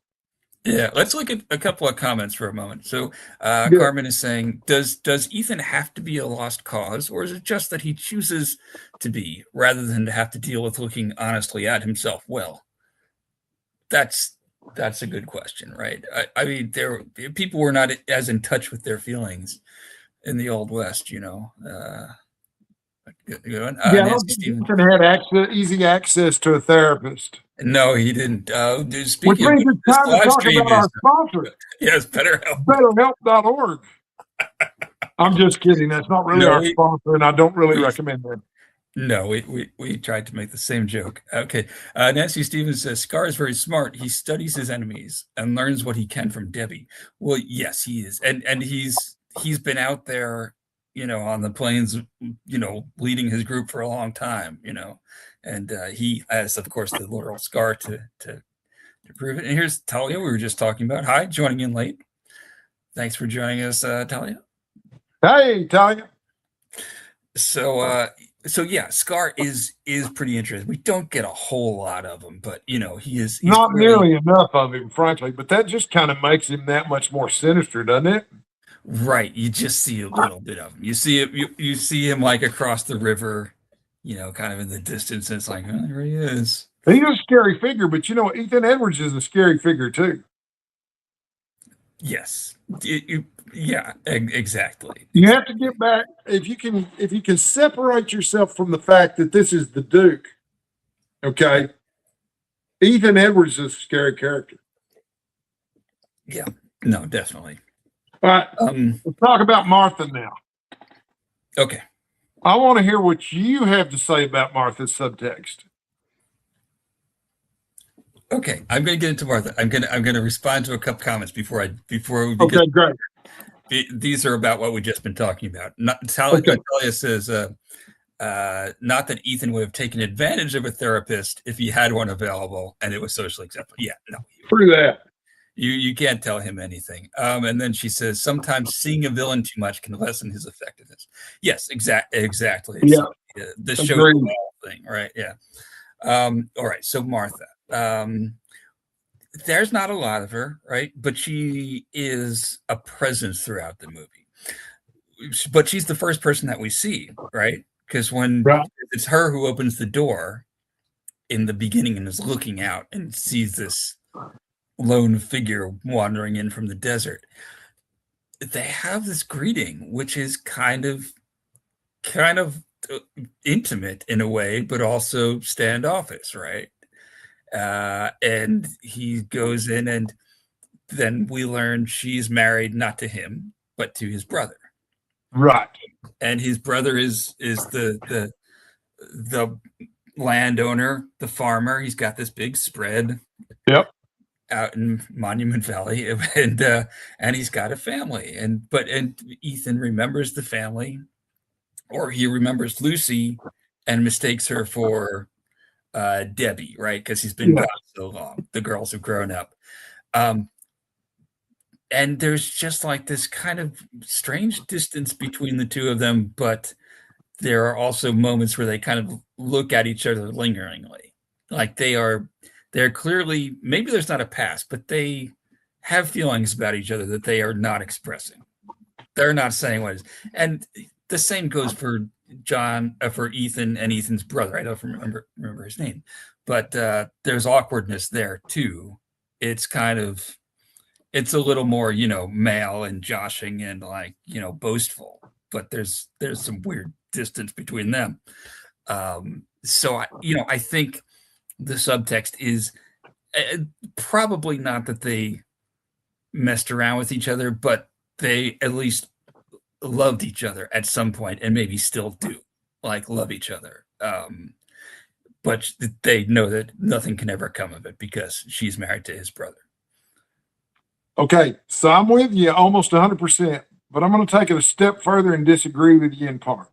Yeah, let's look at a couple of comments for a moment. So Carmen is saying, does Ethan have to be a lost cause, or is it just that he chooses to be, rather than to have to deal with looking honestly at himself? Well, that's a good question, right? I mean, people were not as in touch with their feelings in the Old West, Ethan had easy access to a therapist. No, he didn't. Which means it's time to talk about our sponsor. Yes, BetterHelp. BetterHelp.org. I'm just kidding. That's not really our sponsor, and I don't really recommend it. No, we tried to make the same joke. Okay. Nancy Stevens says, Scar is very smart. He studies his enemies and learns what he can from Debbie. Well, yes, he is. And he's been out there, on the plains, leading his group for a long time, and he has, of course, the literal scar to prove it. And here's Talia, we were just talking about. Hi, joining in late. Thanks for joining us, Talia. Hey, Talia. So yeah, Scar is pretty interesting. We don't get a whole lot of him, but he's not nearly enough of him, frankly. But that just kind of makes him that much more sinister, doesn't it? Right. You just see a little bit of him. You see it. You see him like across the river, kind of in the distance. And it's like, oh, there he is. He's a scary figure, but Ethan Edwards is a scary figure too. Yes. Yeah, exactly. You have to get back, if you can separate yourself from the fact that this is the Duke, okay? Ethan Edwards is a scary character. Yeah, no, definitely. All right, let's talk about Martha now. Okay. I want to hear what you have to say about Martha's subtext. Okay, I'm going to get into Martha. I'm going to respond to a couple comments before we okay, great. These are about what we've just been talking about. Talia says, Not that Ethan would have taken advantage of a therapist if he had one available and it was socially acceptable. Yeah, no. True that. You can't tell him anything. And then she says, sometimes seeing a villain too much can lessen his effectiveness. Yes, exactly. It's the show thing, right? Yeah. All right. So Martha, there's not a lot of her, right? But she is a presence throughout the movie. But she's the first person that we see, right? Because when it's her who opens the door in the beginning and is looking out and sees this lone figure wandering in from the desert, they have this greeting, which is kind of intimate in a way, but also standoffish, right? And he goes in, and then we learn she's married not to him, but to his brother. Right. And his brother is the landowner, the farmer. He's got this big spread. Yep. Out in Monument Valley, and he's got a family, and Ethan remembers the family, or he remembers Lucy and mistakes her for Debbie, right? Because he's been gone so long. The girls have grown up, and there's just like this kind of strange distance between the two of them, but there are also moments where they kind of look at each other lingeringly, like they're clearly, maybe there's not a past, but they have feelings about each other that they are not expressing. They're not saying what is. And the same goes for for Ethan and Ethan's brother. I don't remember his name, but there's awkwardness there too. It's a little more, male and joshing and boastful, but there's some weird distance between them. So I think the subtext is probably not that they messed around with each other, but they at least loved each other at some point, and maybe still do love each other. But they know that nothing can ever come of it because she's married to his brother. Okay, so I'm with you almost 100%, but I'm going to take it a step further and disagree with you in part.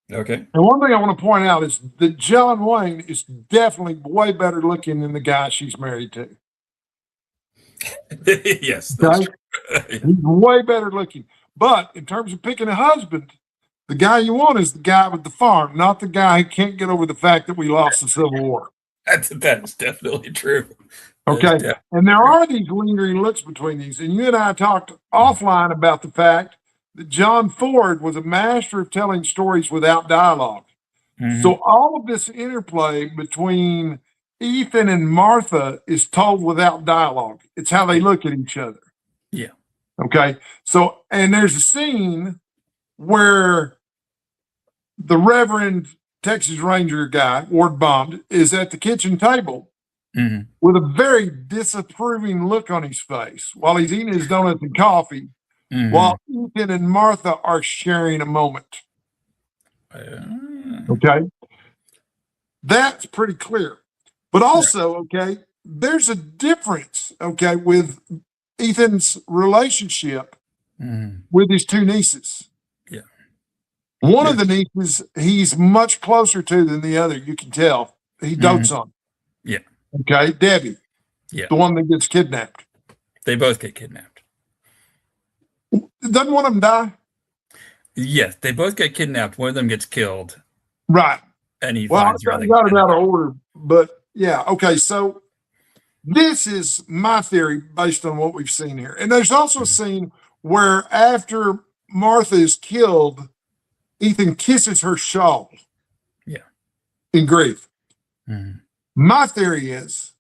Okay. And one thing I want to point out is that John Wayne is definitely way better looking than the guy she's married to. Yes, that's true. He's way better looking. But in terms of picking a husband, the guy you want is the guy with the farm, not the guy who can't get over the fact that we lost the Civil War. That's definitely true. Okay. And there are these lingering looks between these. And you and I talked offline about the fact that John Ford was a master of telling stories without dialogue. Mm-hmm. So all of this interplay between Ethan and Martha is told without dialogue. It's how they look at each other. Yeah. Okay. So, and there's a scene where the Reverend Texas Ranger guy, Ward Bond, is at the kitchen table with a very disapproving look on his face while he's eating his donuts and coffee, while Ethan and Martha are sharing a moment. Okay. That's pretty clear. But also, okay, there's a difference, okay, with Ethan's relationship with his two nieces. Yeah. One of the nieces he's much closer to than the other, you can tell. He dotes on. Yeah. Okay, Debbie. Yeah. The one that gets kidnapped. They both get kidnapped. Doesn't one of them die? Yes, they both get kidnapped. One of them gets killed. Right. And he finds I got it out of order, but yeah, okay, so this is my theory based on what we've seen here. And there's also a scene where after Martha is killed, Ethan kisses her shawl. Yeah. In grief. My theory is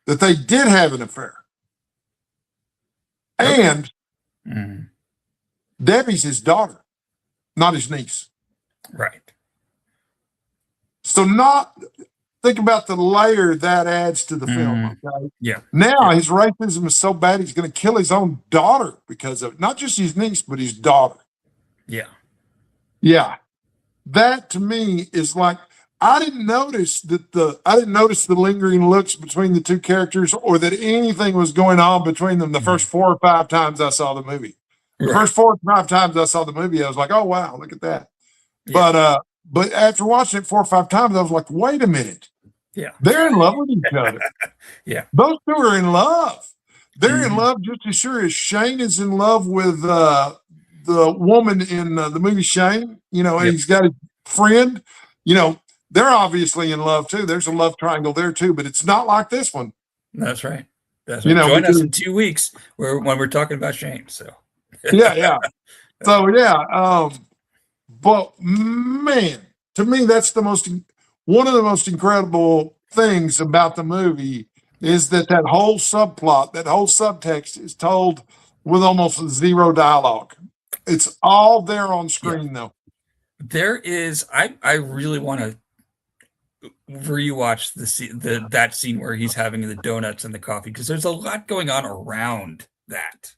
that they did have an affair. And Debbie's his daughter, not his niece. Right. So think about the layer that adds to the film. Okay? Yeah. Now his racism is so bad he's going to kill his own daughter because of it. Not just his niece, but his daughter. Yeah. Yeah. That to me is like, I didn't notice the lingering looks between the two characters or that anything was going on between them the first 4 or 5 times I saw the movie. The first 4 or 5 times I saw the movie, I was like, oh wow, look at that. Yeah. but after watching it 4 or 5 times, I was like, wait a minute. Yeah. They're in love with each other. Yeah. Those two are in love. They're in Mhm. love just as sure as Shane is in love with the woman in the movie Shane, and Yep. he's got a friend, they're obviously in love too. There's a love triangle there too, but it's not like this one. That's right. That's right. Join us in 2 weeks when we're talking about Shane. So yeah. So yeah, but man, to me, that's one of the most incredible things about the movie is that whole subplot, that whole subtext is told with almost zero dialogue. It's all there on screen though. There is, I really want to rewatch that scene where he's having the donuts and the coffee, because there's a lot going on around that,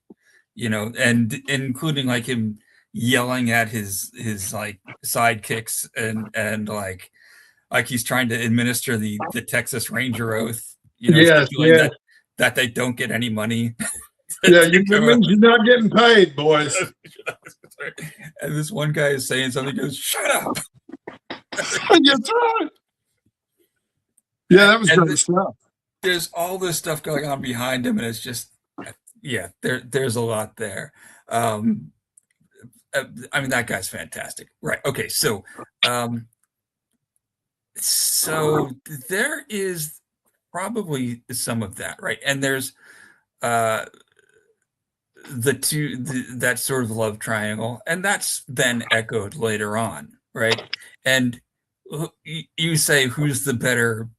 and including like him yelling at his like sidekicks and like he's trying to administer the Texas Ranger oath, that they don't get any money. Yeah, it means you're not getting paid, boys. And this one guy is saying something, goes, "Shut up." That's right. Yeah, that was great stuff. There's all this stuff going on behind him, and it's just, there's a lot there. I mean, that guy's fantastic, right? Okay, so there is probably some of that, right? And there's that sort of love triangle, and that's then echoed later on, right? And you say, who's the better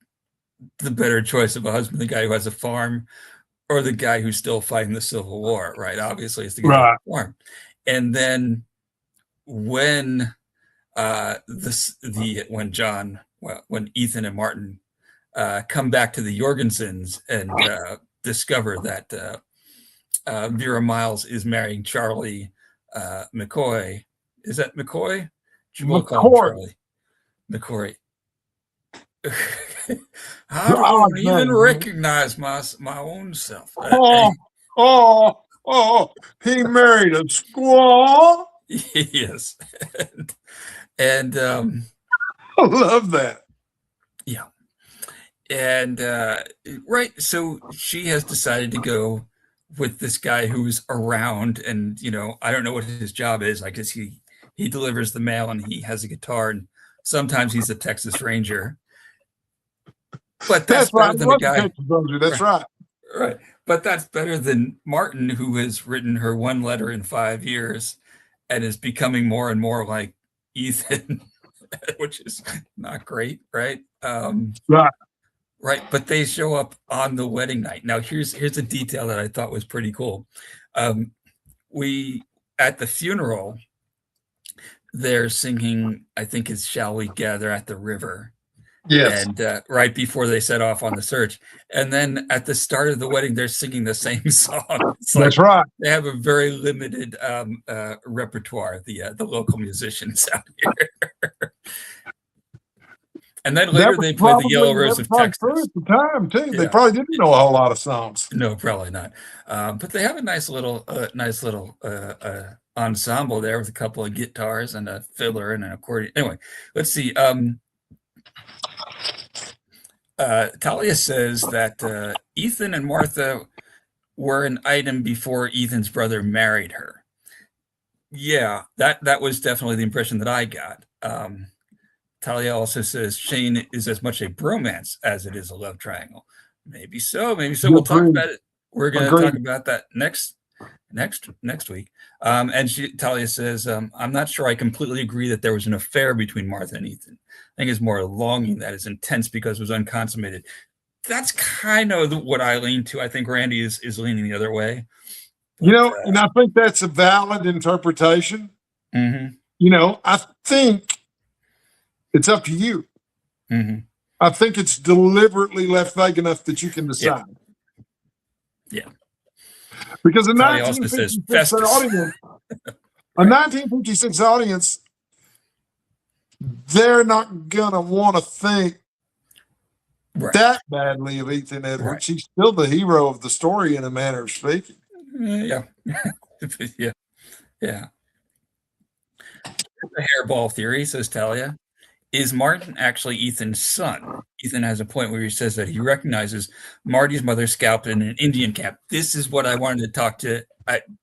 choice of a husband, the guy who has a farm or the guy who's still fighting the Civil War, right? Obviously it's the guy who has a farm. And then when when Ethan and Martin come back to the Jorgensens and discover that Vera Miles is marrying Charlie McCoy. Is that McCoy? McCoy. McCoy. I don't even recognize my own self. He married a squaw. Yes. And I love that. Yeah. And right, so she has decided to go with this guy who's around, and I don't know what his job is. I guess he delivers the mail and he has a guitar, and sometimes he's a Texas Ranger. But that's better than a guy. That's right. Right. But that's better than Martin, who has written her one letter in 5 years and is becoming more and more like Ethan, which is not great, right? Right. Right. But they show up on the wedding night. Now, here's a detail that I thought was pretty cool. At the funeral, they're singing, I think it's "Shall We Gather at the River." Yes. And right before they set off on the search. And then at the start of the wedding, they're singing the same song. That's right. They have a very limited repertoire, the local musicians out here. And then later they play the Yellow Rose of Texas. At the time, too. Yeah. They probably didn't know a whole lot of songs. No, probably not. But they have a nice little ensemble there with a couple of guitars and a fiddler and an accordion. Anyway, let's see. Talia says that Ethan and Martha were an item before Ethan's brother married her. Yeah, that was definitely the impression that I got. Talia also says Shane is as much a bromance as it is a love triangle. Maybe so. We'll talk about it. We're going to talk about that next week. And Talia says, I'm not sure I completely agree that there was an affair between Martha and Ethan. I think it's more a longing that is intense because it was unconsummated. That's kind of what I lean to. I think Randy is leaning the other way. But, and I think that's a valid interpretation. Mm-hmm. I think it's up to you. Mm-hmm. I think it's deliberately left vague enough that you can decide. Yeah. Because a 1956 audience, they're not gonna want to think that badly of Ethan Edwards. Right. He's still the hero of the story, in a manner of speaking. Yeah. Yeah. The hairball theory, says Talia. is Martin actually Ethan's son? Ethan has a point where he says that he recognizes Marty's mother scalped in an Indian camp. This is what I wanted to talk to.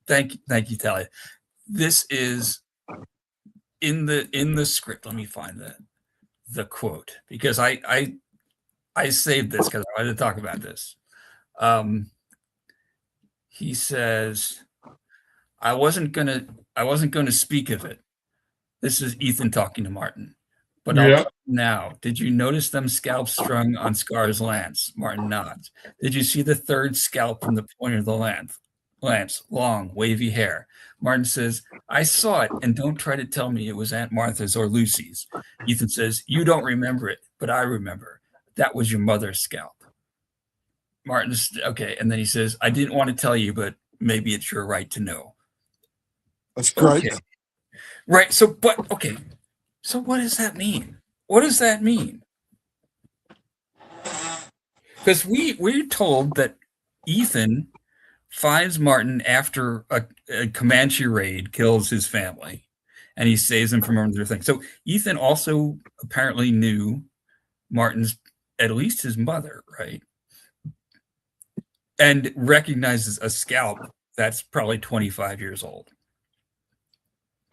Thank you, Talia. This is in the script. Let me find the quote, because I saved this because I wanted to talk about this. He says, I wasn't gonna speak of it. This is Ethan talking to Martin. But I'll tell you now, did you notice them scalps strung on Scar's lance? Martin nods. Did you see the third scalp from the point of the lance? Long, wavy hair. Martin says, I saw it, and don't try to tell me it was Aunt Martha's or Lucy's. Ethan says, you don't remember it, but I remember. That was your mother's scalp. Martin's, okay, and then he says, I didn't want to tell you, but maybe it's your right to know. That's great. Okay. Right, so what does that mean? What does that mean? Because we're told that Ethan finds Martin after a Comanche raid, kills his family, and he saves them from other things. So Ethan also apparently knew Martin's, at least his mother, right? And recognizes a scalp that's probably 25 years old.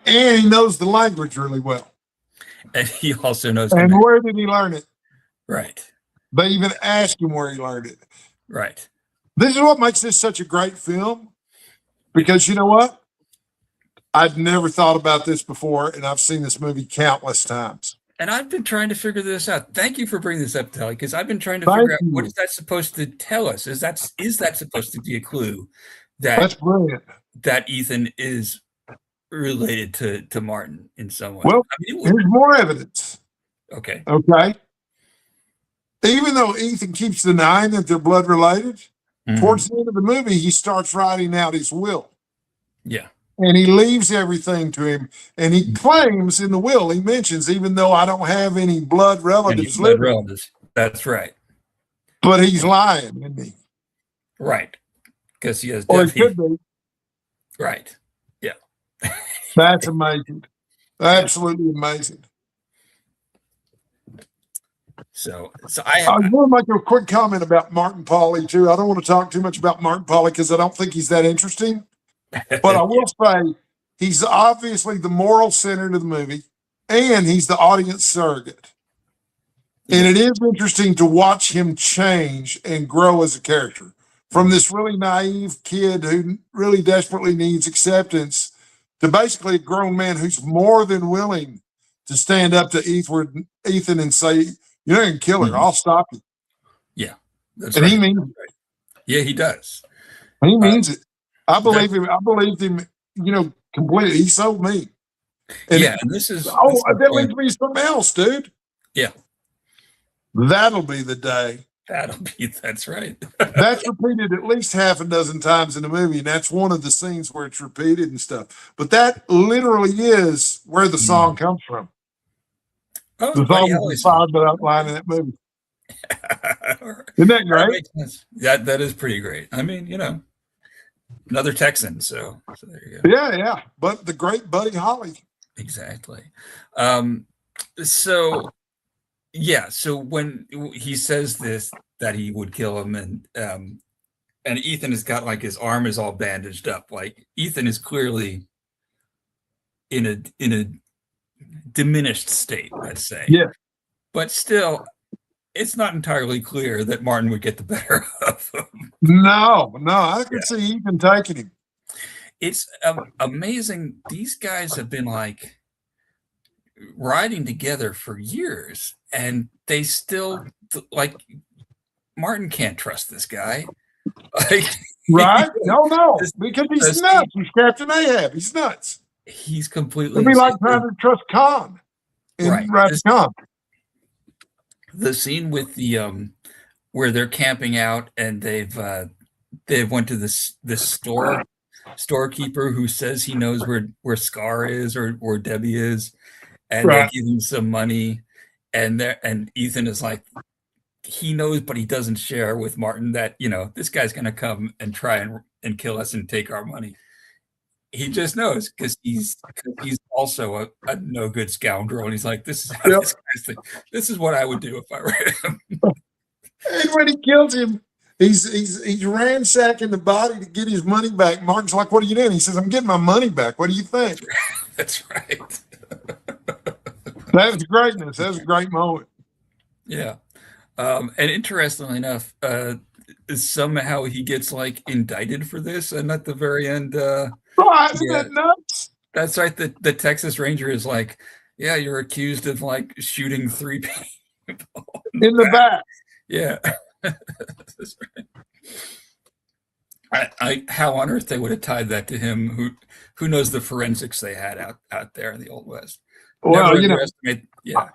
And he knows the language really well. And he also knows. And where did he learn it? Right. They even ask him where he learned it. Right. This is what makes this such a great film. Because you know what? I'd never thought about this before, and I've seen this movie countless times. And I've been trying to figure this out. Thank you for bringing this up, Telly, because I've been trying to figure out what is that supposed to tell us? Is that supposed to be a clue that's brilliant, that Ethan is related to Martin in some way? Well, here's more evidence. Okay. Even though Ethan keeps denying that they're blood related, towards the end of the movie, he starts writing out his will. Yeah. And he leaves everything to him. And he claims in the will, he mentions, even though I don't have any blood relatives living. That's right. But he's lying, isn't he? Right. Because he has Or he could be. Right. Yeah. That's amazing. Absolutely amazing. So I want to make a quick comment about Martin Pauly, too. I don't want to talk too much about Martin Pauly because I don't think he's that interesting. But I will say he's obviously the moral center of the movie, and he's the audience surrogate. And it is interesting to watch him change and grow as a character from this really naive kid who really desperately needs acceptance to basically a grown man who's more than willing to stand up to Ethan and say, "You're not gonna kill her. I'll stop you." Yeah, and right. He means it. Yeah, he does. He means it. I believe him. I believed him. Completely. He sold me. And and this is that leads me to something else, dude. Yeah, that'll be the day. That's right. That's repeated at least half a dozen times in the movie, and that's one of the scenes where it's repeated and stuff. But that literally is where the song comes from. Oh, the song was inspired by that line in that movie. Isn't that great? That is pretty great. I mean, another Texan, so there you go. Yeah. But the great Buddy Holly. Exactly. So when he says this, that he would kill him, and Ethan has got like his arm is all bandaged up. Like Ethan is clearly in a diminished state, let's say. Yeah. But still, it's not entirely clear that Martin would get the better of him. No, I can see Ethan taking him. It's amazing. These guys have been like riding together for years, and they still like Martin can't trust this guy. Right? No, because he's nuts. He's Captain Ahab. He's nuts. He's completely. It'd be like trying to trust Khan. Right. Khan. The scene with the where they're camping out and they've went to this storekeeper who says he knows where Scar is or where Debbie is, and they give him some money, and Ethan is like, he knows, but he doesn't share with Martin that this guy's gonna come and try and kill us and take our money. he just knows because he's also a no good scoundrel, and he's like, this is how Yep. this guy's thing. This is what I would do if I were him. And when he kills him, he's ransacking the body to get his money back. Martin's like, "What are you doing?" He says, "I'm getting my money back. What do you think?" That's right. That was greatness. That was a great moment. Yeah. And interestingly enough, somehow he gets like indicted for this, and at the very end, Oh, isn't that nuts? that's right. The Texas Ranger is like, yeah, you're accused of like shooting 3 people in the back. Yeah. That's right. How on earth they would have tied that to him? Who knows the forensics they had out there in the Old West? Well, Never you know, underestimate. Yeah.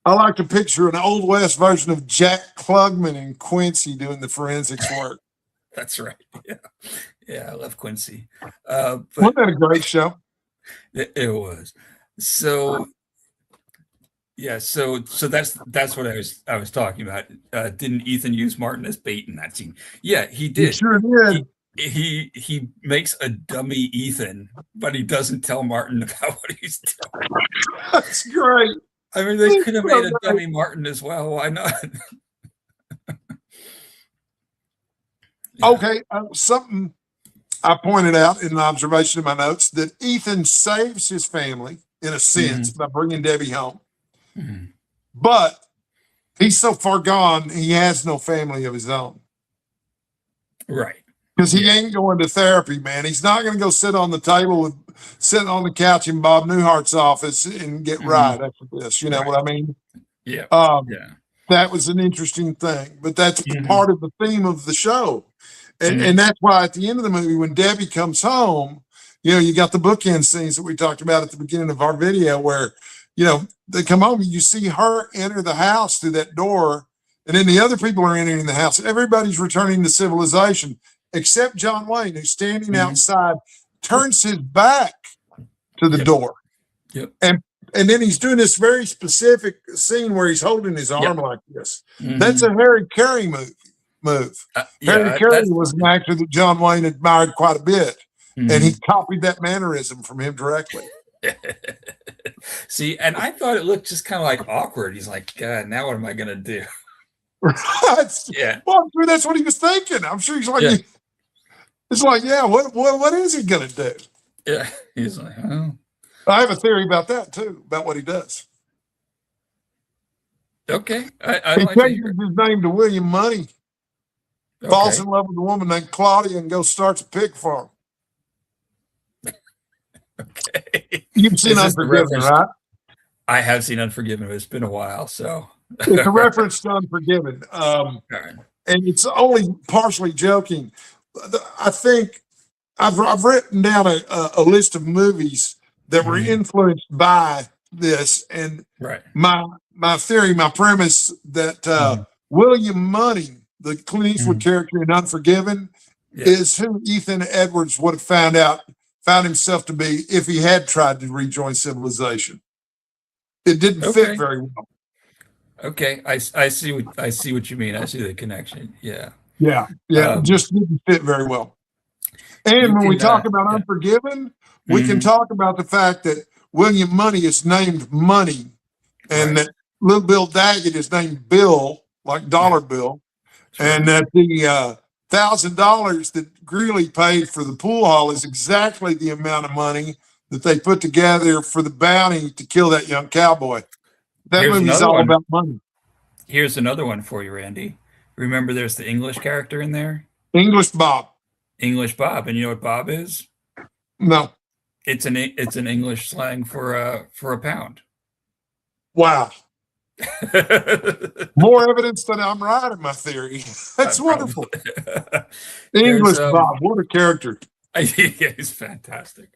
I like to picture an Old West version of Jack Klugman and Quincy doing the forensics work. That's right. Yeah. Yeah, I love Quincy. Wasn't that a great show? It was. So yeah, so that's what I was talking about. Didn't Ethan use Martin as bait in that scene? Yeah, he did. He sure did. He makes a dummy Ethan, but he doesn't tell Martin about what he's doing. That's great. I mean, they could have made a dummy Martin as well. Why not? Yeah. Okay, something I pointed out in an observation in my notes that Ethan saves his family in a sense by bringing Debbie home. But he's so far gone, he has no family of his own. Right. Because he ain't going to therapy, man. He's not going to go sit on the table, sit on the couch in Bob Newhart's office and get right after this. You know what I mean? Yeah. That was an interesting thing. But that's part of the theme of the show. And that's why at the end of the movie, when Debbie comes home, you know, you got the bookend scenes that we talked about at the beginning of our video where, you know, they come home and you see her enter the house through that door, and then the other people are entering the house. Everybody's returning to civilization except John Wayne, who's standing outside, turns his back to the door. Yep. And then he's doing this very specific scene where he's holding his arm like this. That's a Harry Carey move. Harry Carey was an actor that John Wayne admired quite a bit, and he copied that mannerism from him directly. See, and I thought it looked just kind of like awkward. He's like, God, now what am I going to do? Right. Yeah. Well, I'm sure that's what he was thinking. I'm sure he's like, it's like, yeah, what is he going to do? Yeah. He's like, oh. I have a theory about that too, about what he does. Okay. I he like changes his name to William Money, falls in love with a woman named Claudia, and goes starts a pig farm. Okay. You've seen Unforgiven, right? I have seen Unforgiven, but it's been a while, so it's a reference to Unforgiven. And it's only partially joking. I think I've written down a list of movies that were influenced by this, and my theory, my premise that William Money, the Clint Eastwood character in Unforgiven, is who Ethan Edwards would have found himself to be if he had tried to rejoin civilization. It didn't fit very well. Okay, I see what you mean. I see the connection. Yeah. Just didn't fit very well. And when we talk about Unforgiven, we can talk about the fact that William Money is named Money, and that Little Bill Daggett is named Bill, like Dollar Bill, and that the $1,000 that Greeley paid for the pool hall is exactly the amount of money that they put together for the bounty to kill that young cowboy. That movie's all about money. Here's another one for you, Randy. Remember, there's the English character in there. English Bob. English Bob, and you know what Bob is? No. It's an English slang for a pound. Wow. More evidence that I'm right in my theory. That's wonderful. English Bob, what a character. Yeah, he's fantastic.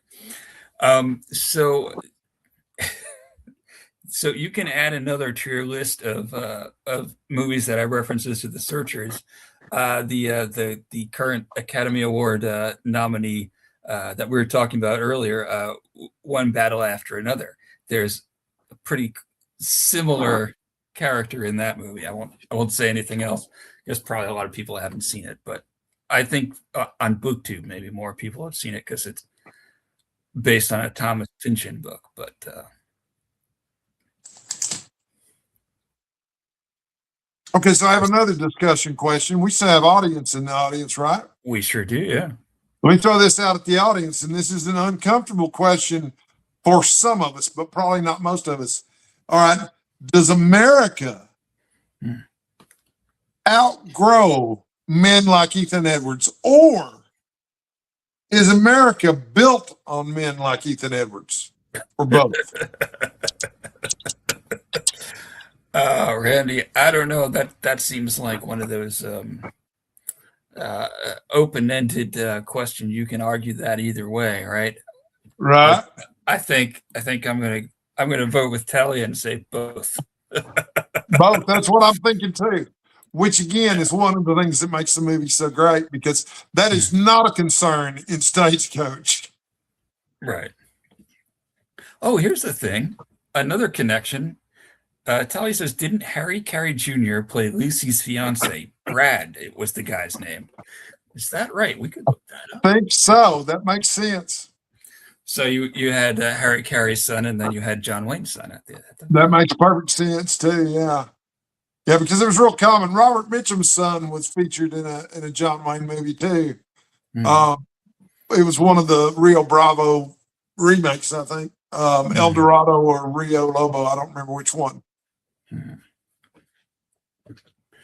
So you can add another to your list of movies that I references to the Searchers. The current Academy Award nominee that we were talking about earlier, One Battle After Another. There's a pretty similar character in that movie. I won't say anything else. There's probably a lot of people haven't seen it, but I think on BookTube maybe more people have seen it because based on a Thomas Pynchon book, but okay, so I have another discussion question. We still have audience in the audience, right? we sure do, yeah. Let me throw this out at the audience, and this is an uncomfortable question for some of us, but probably not most of us. All right. Does America outgrow men like Ethan Edwards, or is America built on men like Ethan Edwards, or both? Randy, I don't know. That seems like one of those open-ended questions. You can argue that either way, right? Right. I think I'm gonna vote with Talia and say both. Both. That's what I'm thinking too. Which again is one of the things that makes the movie so great, because that is not a concern in Stagecoach. Right. Oh, here's the thing. Another connection. Talia says, didn't Harry Carey Jr. play Lucy's fiance? Brad, it was the guy's name. Is that right? We could look that up. I think so. That makes sense. So you had Harry Carey's son, and then you had John Wayne's son at the end. That makes perfect sense too. Yeah. Yeah, because it was real common. Robert Mitchum's son was featured in a John Wayne movie too. It was one of the Rio Bravo remakes, I think. El Dorado or Rio Lobo. I don't remember which one. All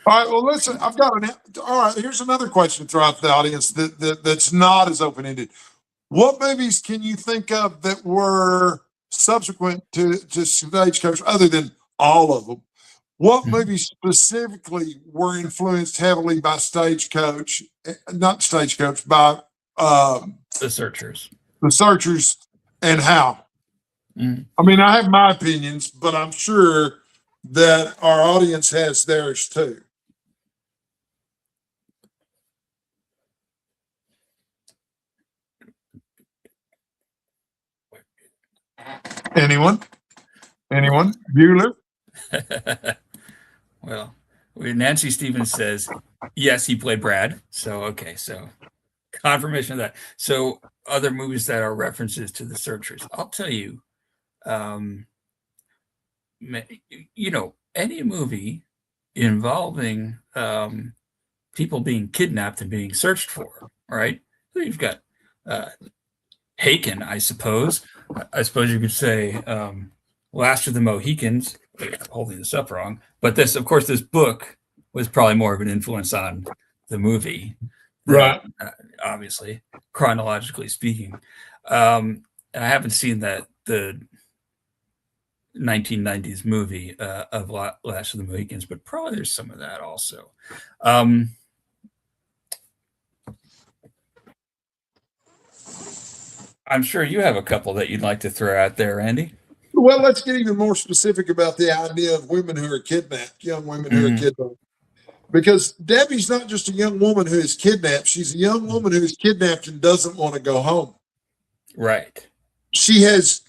right. Well, listen, I've got all right. Here's another question to throw out to the audience that's not as open ended. What movies can you think of that were subsequent to Stagecoach, other than all of them? What movies specifically were influenced heavily by Stagecoach, not Stagecoach, by The Searchers? The Searchers, and how? I mean, I have my opinions, but I'm sure that our audience has theirs too. Anyone? Bueller? Well, Nancy Stevens says, yes, he played Brad. So, okay. So confirmation of that. So other movies that are references to The Searchers. I'll tell you, any movie involving people being kidnapped and being searched for, right? So you've got Haken, I suppose. I suppose you could say Last of the Mohicans. I'm holding this up wrong. But this, of course, this book was probably more of an influence on the movie. Right. Obviously, chronologically speaking. I haven't seen the 1990s movie of Last of the Mohicans, but probably there's some of that also. I'm sure you have a couple that you'd like to throw out there, Andy. Well, let's get even more specific about the idea of women who are kidnapped, young women who are kidnapped. Because Debbie's not just a young woman who is kidnapped. She's a young woman who is kidnapped and doesn't want to go home. Right. She has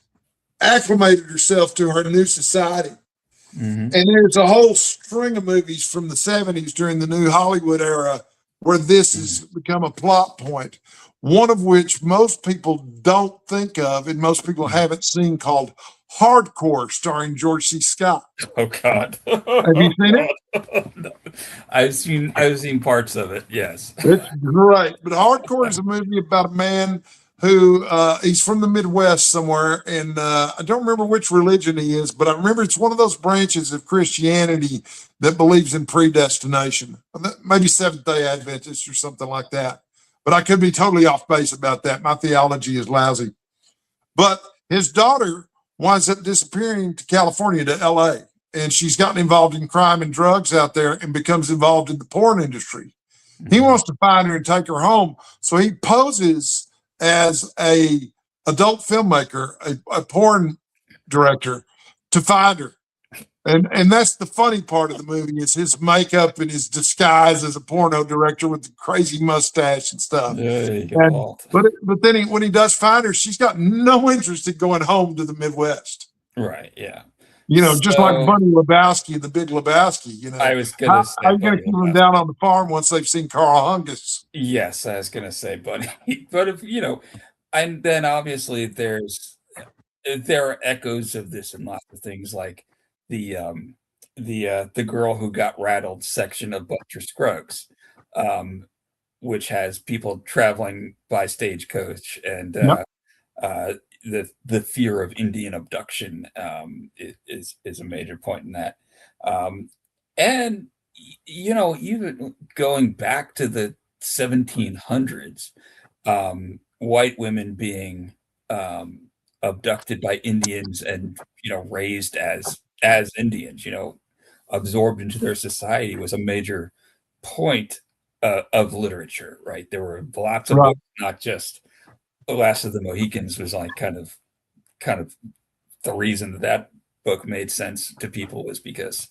acclimated herself to her new society. And there's a whole string of movies from the 70s during the new Hollywood era where this has become a plot point. One of which most people don't think of and most people haven't seen, called Hardcore, starring George C. Scott. Oh God. Have you seen it? No. I've seen parts of it, yes. It's great. But Hardcore is a movie about a man who he's from the Midwest somewhere, and I don't remember which religion he is, but I remember it's one of those branches of Christianity that believes in predestination. Maybe Seventh-day Adventist or something like that. But I could be totally off base about that. My theology is lousy. But his daughter winds up disappearing to California, to LA. And she's gotten involved in crime and drugs out there and becomes involved in the porn industry. He wants to find her and take her home. So he poses as a adult filmmaker, a porn director, to find her. And that's the funny part of the movie, is his makeup and his disguise as a porno director with the crazy mustache and stuff. But then when he does find her, she's got no interest in going home to the Midwest. Right, yeah. Just like Bunny Lebowski, the Big Lebowski. I was going to say, how are you going to keep them down on the farm once they've seen Carl Hungus? Yes, I was going to say Bunny. But if and then obviously there are echoes of this in lots of things like the girl who got rattled section of Buster Scruggs, um, which has people traveling by stagecoach and Yep. uh, the fear of Indian abduction is a major point in that. Um, and even going back to the 1700s, white women being abducted by Indians and raised as Indians, absorbed into their society was a major point of literature, right? There were lots of Right. books, not just The Last of the Mohicans was like kind of the reason that book made sense to people was because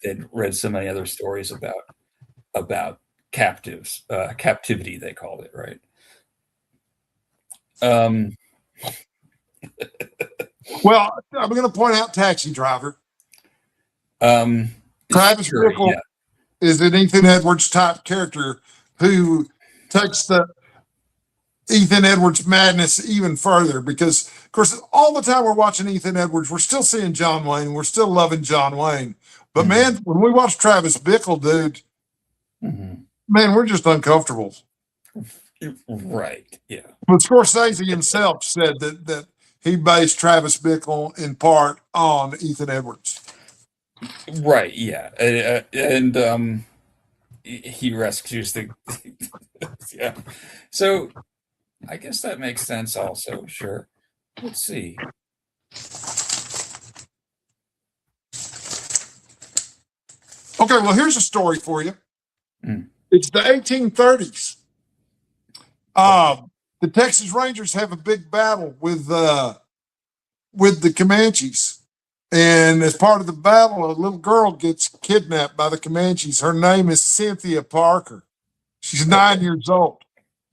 they'd read so many other stories about captivity, they called it, right? Um, Well, I'm going to point out Taxi Driver. um, Travis sure, Bickle yeah. is an Ethan Edwards type character who takes the Ethan Edwards madness even further because, of course, all the time we're watching Ethan Edwards, we're still seeing John Wayne. We're still loving John Wayne. But Mhm. man, when we watch Travis Bickle, dude, man, we're just uncomfortable. Right, yeah. But Scorsese himself said that he based Travis Bickle in part on Ethan Edwards. Right, yeah. And he rescues the yeah. So I guess that makes sense also, sure. Let's see. Okay, well, here's a story for you. Mm. It's the 1830s. The Texas Rangers have a big battle with the Comanches. And as part of the battle, a little girl gets kidnapped by the Comanches. Her name is Cynthia Parker. She's 9 years old.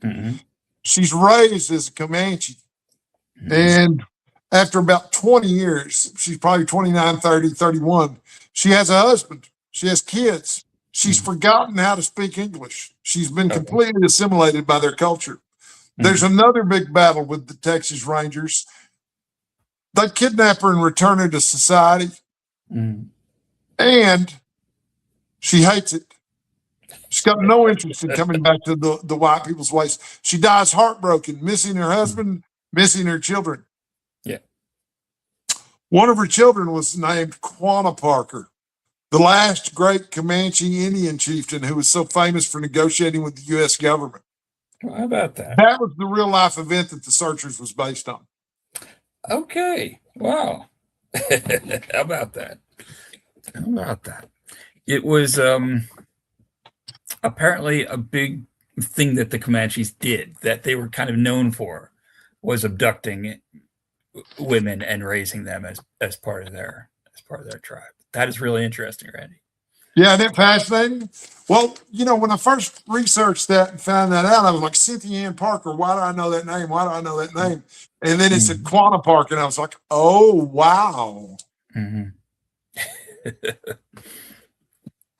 Mhm. She's raised as a Comanche. Mhm. And after about 20 years, she's probably 29, 30, 31, she has a husband. She has kids. She's forgotten how to speak English. She's been Okay. completely assimilated by their culture. There's another big battle with the Texas Rangers. They kidnap her and return her to society. And she hates it. She's got no interest in coming back to the white people's ways. She dies heartbroken, missing her husband, missing her children. Yeah. One of her children was named Quanah Parker, the last great Comanche Indian chieftain who was so famous for negotiating with the U.S. government. Well, how about that? That was the real life event that The Searchers was based on. Okay. Wow. How about that? How about that? It was apparently a big thing that the Comanches did that they were kind of known for was abducting women and raising them as part of their tribe. That is really interesting, Randy. Yeah, isn't it fascinating? Well, when I first researched that and found that out, I was like, Cynthia Ann Parker, why do I know that name? Why do I know that name? And then it said Quanah Parker, and I was like, oh, wow.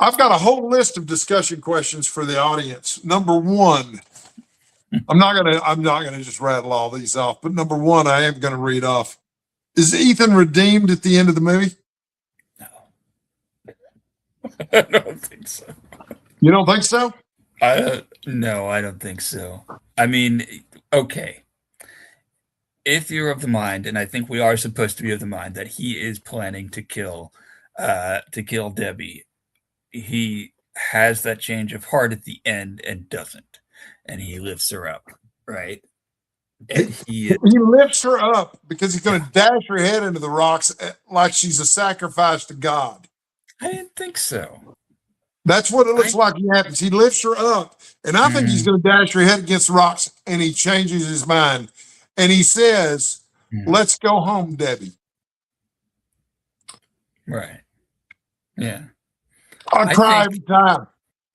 I've got a whole list of discussion questions for the audience. Number one, I'm not gonna just rattle all these off, but number one, I am gonna read off. Is Ethan redeemed at the end of the movie? No. I don't think so. You don't think so? No, I don't think so. I mean, okay. If you're of the mind, and I think we are supposed to be of the mind that he is planning to kill Debbie, he has that change of heart at the end and doesn't, and he lifts her up, right? And he lifts her up because he's going to dash her head into the rocks like she's a sacrifice to God. I didn't think so. That's what it looks like happens. He lifts her up, and I think he's going to dash her head against the rocks, and he changes his mind. And he says, let's go home, Debbie. Right. Yeah. I cry every time.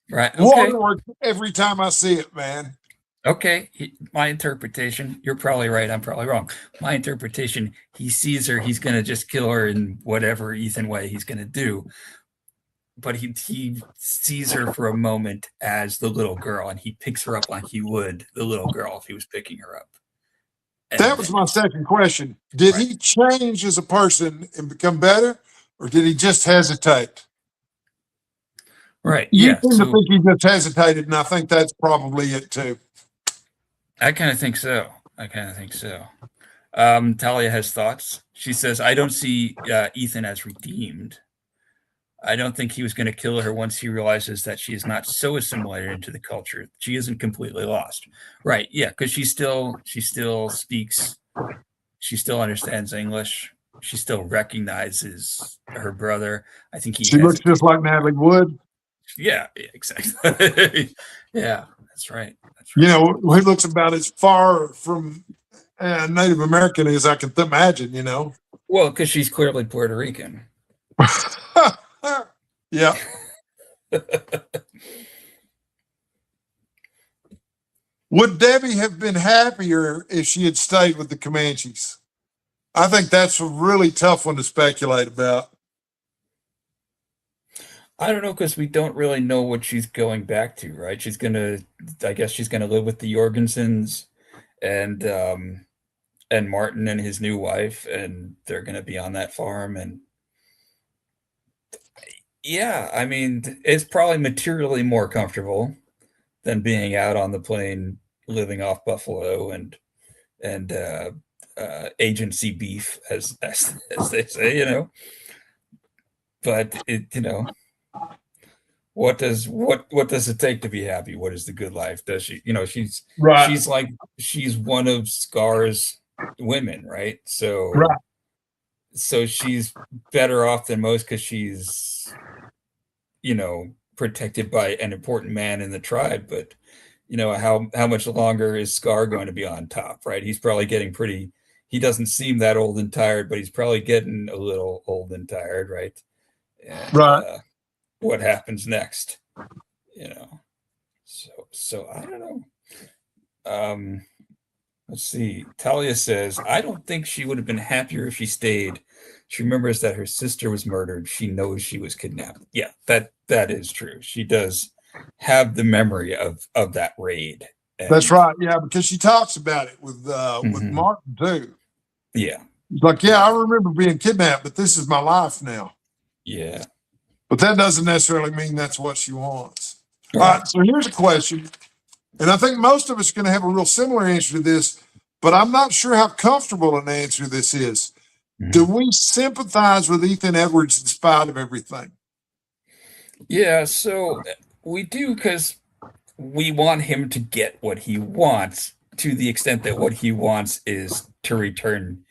Right. Okay. Waterworks every time I see it, man. Okay. My interpretation, you're probably right. I'm probably wrong. My interpretation, he sees her, he's going to just kill her in whatever Ethan way he's going to do. But he sees her for a moment as the little girl, and he picks her up like he would the little girl if he was picking her up. That was my second question. Did he change as a person and become better, or did he just hesitate? Right. You Yeah. seem to So think he just hesitated, and I think that's probably it too. I kind of think so. Talia has thoughts. She says, I don't see Ethan as redeemed. I don't think he was going to kill her once he realizes that she is not so assimilated into the culture. She isn't completely lost. Right. Yeah. Because she still speaks. She still understands English. She still recognizes her brother. I think he She looks hesitated. just like Natalie Wood. Yeah, exactly. Yeah, that's right. You know, he looks about as far from Native American as I can imagine, you know. Well, because she's clearly Puerto Rican. Yeah. Would Debbie have been happier if she had stayed with the Comanches? I think that's a really tough one to speculate about. I don't know, because we don't really know what she's going back to, right? I guess she's gonna live with the Jorgensens and Martin and his new wife, and they're gonna be on that farm. And yeah, I mean, it's probably materially more comfortable than being out on the plain, living off buffalo and agency beef, as they say, But what does it take to be happy? What is the good life? Does she, Right. she's one of Scar's women, right? So Right. so she's better off than most because she's protected by an important man in the tribe. But how much longer is Scar going to be on top, right? He's probably getting pretty. He doesn't seem that old and tired, but he's probably getting a little old and tired, right? And Right. what happens next? So I don't know. Let's see. Talia says, I don't think she would have been happier if she stayed. She remembers that her sister was murdered. She knows she was kidnapped. Yeah, that is true. She does have the memory of that raid. That's right. Yeah, because she talks about it with Mhm. Martin too. Yeah. He's like, yeah, I remember being kidnapped, but this is my life now. Yeah. But that doesn't necessarily mean that's what she wants. All right. So here's a question. And I think most of us are going to have a real similar answer to this, but I'm not sure how comfortable an answer this is. Mhm. Do we sympathize with Ethan Edwards in spite of everything? Yeah, so we do, because we want him to get what he wants, to the extent that what he wants is to return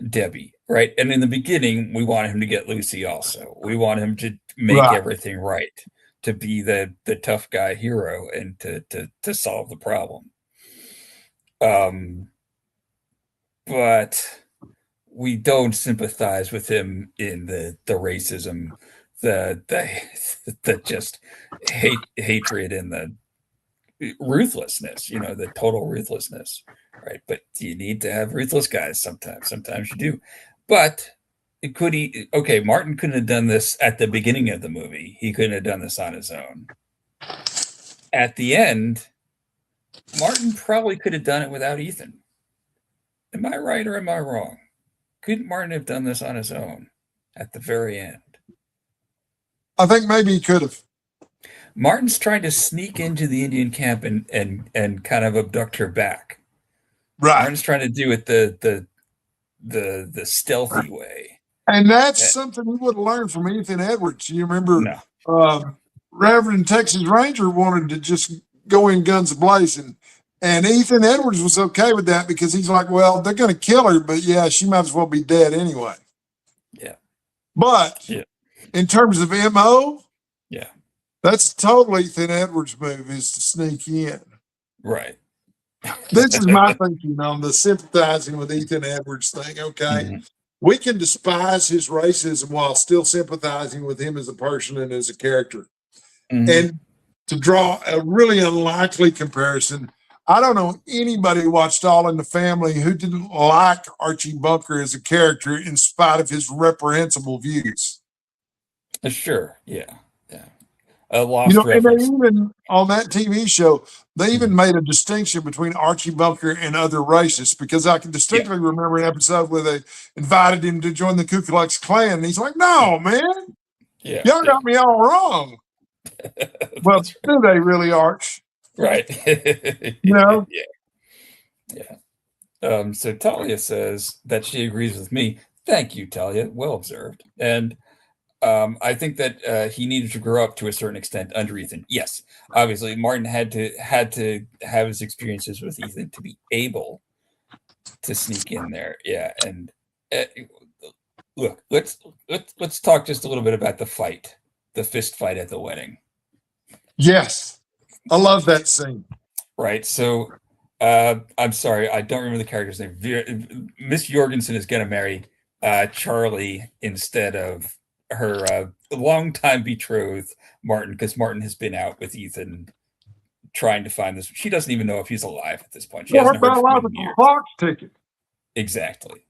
Debbie, right? And in the beginning, we want him to get Lucy also. We want him to make Right. everything right, to be the tough guy hero, and to solve the problem. But we don't sympathize with him in the racism, the just hatred, and the ruthlessness, the total ruthlessness, right? But you need to have ruthless guys sometimes. Sometimes you do. But Martin couldn't have done this at the beginning of the movie. He couldn't have done this on his own. At the end, Martin probably could have done it without Ethan. Am I right or am I wrong? Couldn't Martin have done this on his own at the very end? I think maybe he could have. Martin's trying to sneak into the Indian camp and kind of abduct her back. Right. Martin's trying to do it the stealthy way. And that's something we would have learned from Ethan Edwards. You remember Reverend Texas Ranger wanted to just go in guns blazing. And Ethan Edwards was okay with that because he's like, well, they're going to kill her, but yeah, she might as well be dead anyway. Yeah. But in terms of MO, yeah, that's totally Ethan Edwards' move, is to sneak in. Right. This is my thinking on the sympathizing with Ethan Edwards thing. Okay. Mm-hmm. We can despise his racism while still sympathizing with him as a person and as a character. Mm-hmm. And to draw a really unlikely comparison, I don't know anybody who watched All in the Family who didn't like Archie Bunker as a character in spite of his reprehensible views. Sure. Yeah. Yeah. a lost And they reference. even, on that TV show, they even made a distinction between Archie Bunker and other racists, because I can distinctly remember an episode where they invited him to join the Ku Klux Klan. And he's like, no, man, y'all got me all wrong. Well, do they really, Arch? Right. You know? Yeah. So Talia says that she agrees with me. Thank you, Talia. Well observed. And I think that he needed to grow up to a certain extent under Ethan. Yes, obviously, Martin had to have his experiences with Ethan to be able to sneak in there. Yeah, and look, let's talk just a little bit about the fist fight at the wedding. Yes, I love that scene. Right. So I'm sorry, I don't remember the character's name. Miss Jorgensen is going to marry Charlie instead of her longtime betrothed Martin, because Martin has been out with Ethan trying to find this. She doesn't even know if he's alive at this point. She hasn't heard from him in years. Fox ticket. Exactly.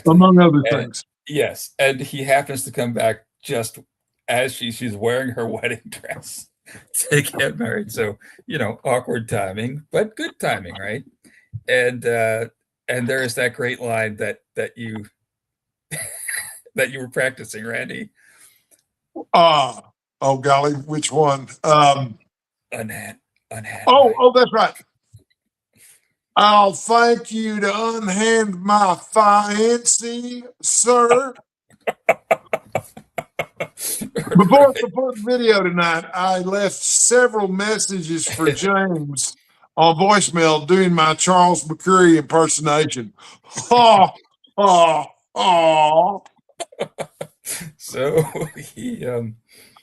Among other things. Yes, and he happens to come back just as she's wearing her wedding dress to get married. So, awkward timing, but good timing, right? And there is that great line that you that you were practicing, Randy. Oh golly, which one? Unhand. Oh, that's right. I'll thank you to unhand my fiancé, sir. Before the video tonight, I left several messages for James on voicemail doing my Charles McCurry impersonation. Oh. So he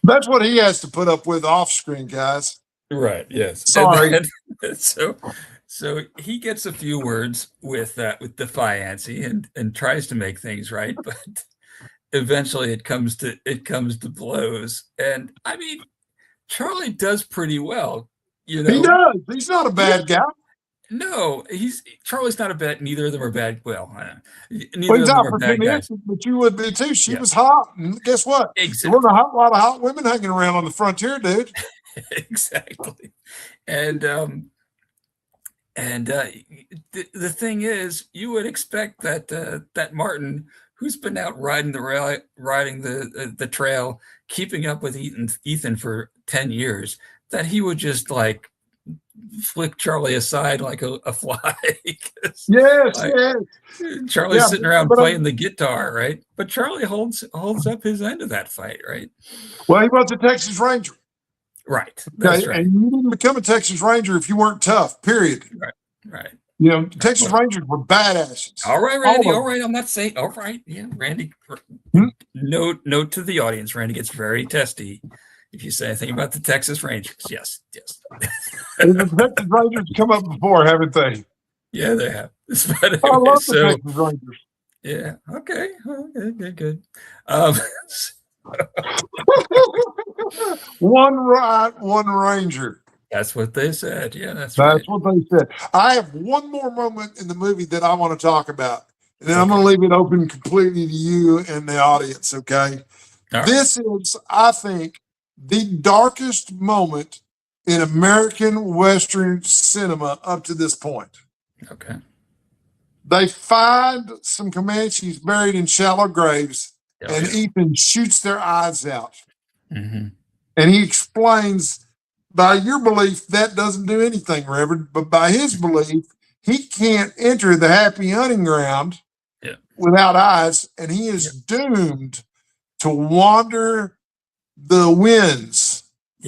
that's what he has to put up with off screen, guys. Right, yes. Sorry. So he gets a few words with the fiancé and tries to make things right, but eventually it comes to blows. And I mean, Charlie does pretty well, He does. He's not a bad guy. No, Charlie's not a bad. Neither of them are bad. Well, neither of them are bad guys. But you would be too. She was hot, and guess what? Exactly. There wasn't a lot of hot women hanging around on the frontier, dude. Exactly. And the thing is, you would expect that Martin, who's been out riding the trail, keeping up with Ethan for 10 years, that he would just like flick Charlie aside like a fly. Yes. Charlie's sitting around playing the guitar, right? But Charlie holds up his end of that fight, right? Well, he was a Texas Ranger. Right. That's right. And you didn't become a Texas Ranger if you weren't tough, period. Right. Texas Rangers were badasses. All right, Randy. All right. I'm not saying. All right. Yeah, Randy. Note to the audience. Randy gets very testy if you say anything about the Texas Rangers. Yes. The Texas Rangers come up before, haven't they? Yeah, they have. Anyway, I love the Texas Rangers. Yeah. Okay. Good. One right, one Ranger. That's what they said. Yeah, that's right. That's what they said. I have one more moment in the movie that I want to talk about, and then I'm going to leave it open completely to you and the audience, okay? Right. This is, I think, the darkest moment in American Western cinema up to this point. Okay. They find some Comanches buried in shallow graves, and Ethan shoots their eyes out. Mm-hmm. And he explains, by your belief, that doesn't do anything, Reverend, but by his belief, he can't enter the happy hunting ground without eyes, and he is doomed to wander the winds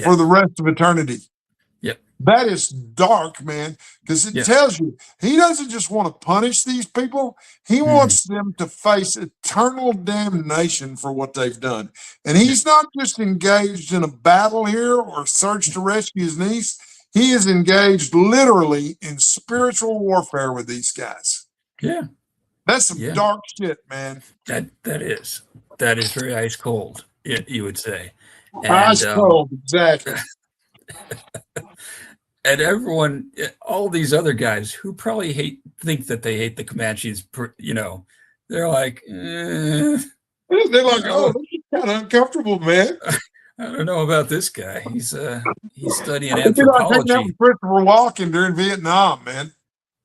for the rest of eternity. That is dark, man, because it tells you he doesn't just want to punish these people. He wants them to face eternal damnation for what they've done. And he's not just engaged in a battle here or search to rescue his niece. He is engaged literally in spiritual warfare with these guys. Yeah. That's some dark shit, man. That is very ice cold, you would say. And, ice cold, exactly. And everyone, all these other guys who probably think that they hate the Comanches, they're like, they're like, oh, this is kind of uncomfortable, man. I don't know about this guy. He's studying It'd be like hanging out anthropology. with Christopher Walken during Vietnam, man.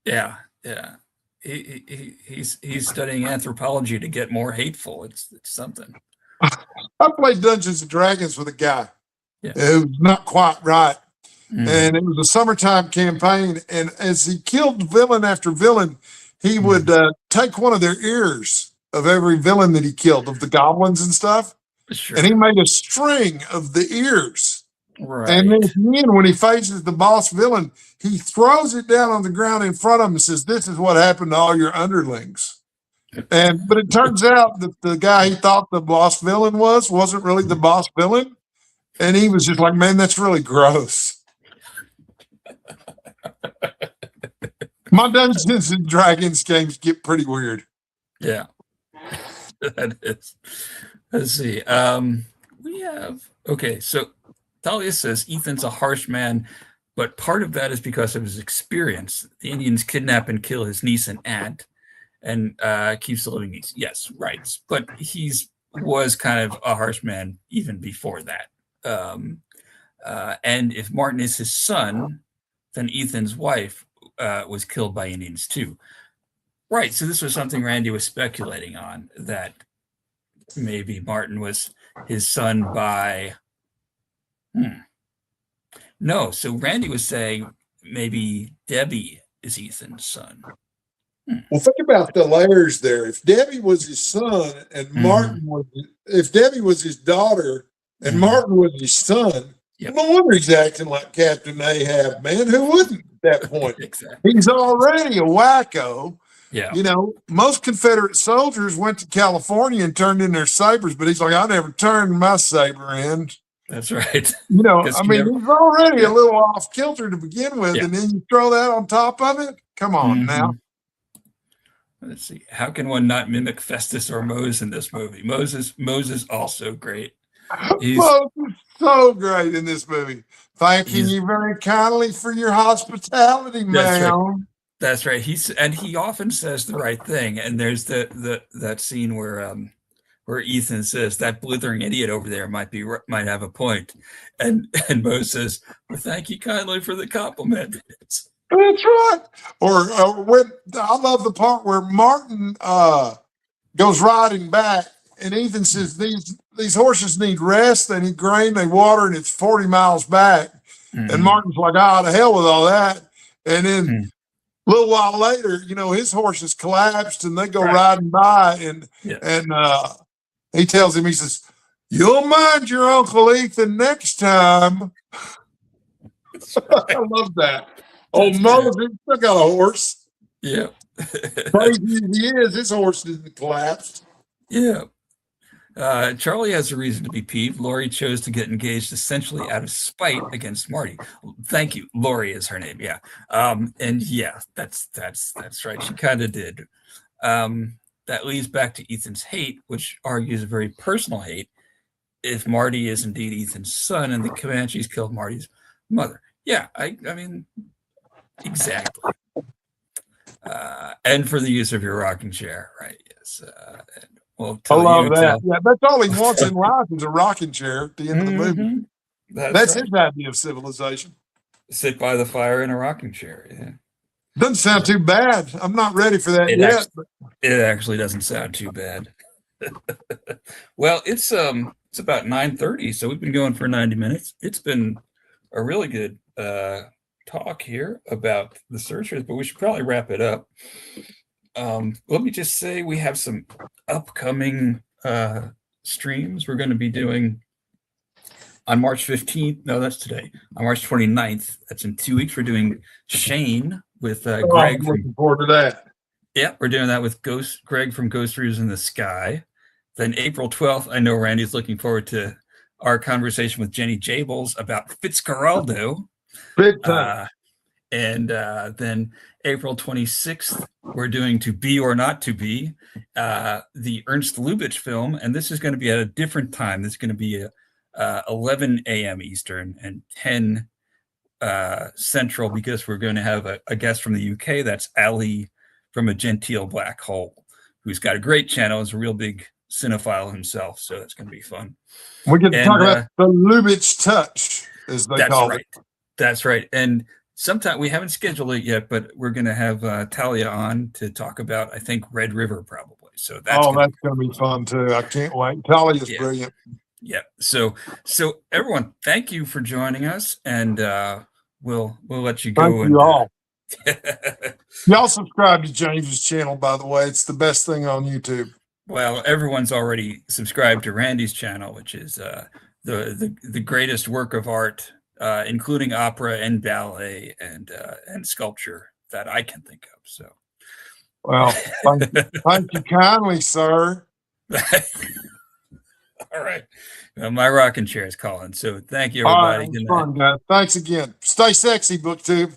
Yeah, yeah. He's studying anthropology to get more hateful. It's something. I played Dungeons and Dragons with a guy Yeah. who was not quite right. Mm. And it was a summertime campaign. And as he killed villain after villain, he would take one of their ears of every villain that he killed, of the goblins and stuff. Sure. And he made a string of the ears. Right. And then at the end, when he faces the boss villain, he throws it down on the ground in front of him and says, "This is what happened to all your underlings." But it turns out that the guy he thought the boss villain wasn't really the boss villain. And he was just like, "Man, that's really gross." My Dungeons and Dragons games get pretty weird. Yeah. That is. Let's see. We have, okay, so Talia says Ethan's a harsh man, but part of that is because of his experience. The Indians kidnap and kill his niece and aunt, and keeps the living niece. Yes, right. But was kind of a harsh man even before that. And if Martin is his son, then Ethan's wife was killed by Indians too. Right. So this was something Randy was speculating on, that maybe Martin was his son by. No. So Randy was saying maybe Debbie is Ethan's son. Well, think about the layers there. If Debbie was his son and Martin if Debbie was his daughter and Martin was his son, no wonder he's acting like Captain Ahab, man. Who wouldn't at that point? Exactly. He's already a wacko. Yeah. You know, most Confederate soldiers went to California and turned in their sabers, but he's like, "I never turned my saber in." That's right. You know, I mean, he's already a little off kilter to begin with, and then you throw that on top of it. Come on now. Let's see. How can one not mimic Festus or Moses in this movie? Moses also great. Moses so great in this movie. Thanking you very kindly for your hospitality, ma'am. That's right. He often says the right thing. And there's that scene where Ethan says that blithering idiot over there might have a point, and Moses says, "Well, thank you kindly for the compliment." That's right. Or when I love the part where Martin goes riding back, and Ethan says, "These horses need rest. They need grain. They water, and it's 40 miles back." And Martin's like, "Ah, to hell with all that." And then a little while later, you know, his horses collapsed, and they go riding by, and he tells him, he says, "You'll mind your Uncle Ethan next time." I love that. Oh, Moses still got a horse. Yeah. Crazy as he is, his horse didn't collapse. Yeah. Charlie has a reason to be peeved. Lori chose to get engaged essentially out of spite against Marty. Thank you. Lori is her name. Yeah. And yeah, that's right. She kind of did. That leads back to Ethan's hate, which argues a very personal hate. If Marty is indeed Ethan's son and the Comanches killed Marty's mother. Yeah, I mean, exactly. And for the use of your rocking chair, right? Yes. Well, I love that. Yeah, that's all he wants in life is a rocking chair at the end of the movie. That's his idea of civilization. Sit by the fire in a rocking chair. Yeah. Doesn't sound too bad. I'm not ready for that yet. It actually doesn't sound too bad. Well, it's about 9:30, so we've been going for 90 minutes. It's been a really good talk here about The Searchers, but we should probably wrap it up. Let me just say we have some upcoming streams we're going to be doing on March 15th. No, that's today. On March 29th. That's in 2 weeks. We're doing Shane with Greg. I'm looking forward to that. Yeah, we're doing that with Greg from Ghost Reviews in the Sky. Then April 12th, I know Randy's looking forward to our conversation with Jenny Jables about Fitzcarraldo. Big time. And then April 26th, we're doing To Be or Not to Be, the Ernst Lubitsch film. And this is going to be at a different time. This is going to be 11 a.m. Eastern and 10 Central, because we're going to have a guest from the UK. That's Ali from A Genteel Black Hole, who's got a great channel. Is a real big cinephile himself, so that's going to be fun. We get to talk about the Lubitsch touch, as they call it. That's right. And sometime, we haven't scheduled it yet, but we're going to have Talia on to talk about, I think, Red River probably. So that's going to be fun too. I can't wait. Talia's brilliant. Yeah. So everyone, thank you for joining us, and we'll let you go. Thank you all. Y'all subscribe to James's channel, by the way. It's the best thing on YouTube. Well, everyone's already subscribed to Randy's channel, which is the greatest work of art, including opera and ballet and sculpture that I can think of. So, well, thank you kindly, sir. All right. Well, my rocking chair is calling. So thank you, everybody. All right, fun, guys. Thanks again. Stay sexy, BookTube.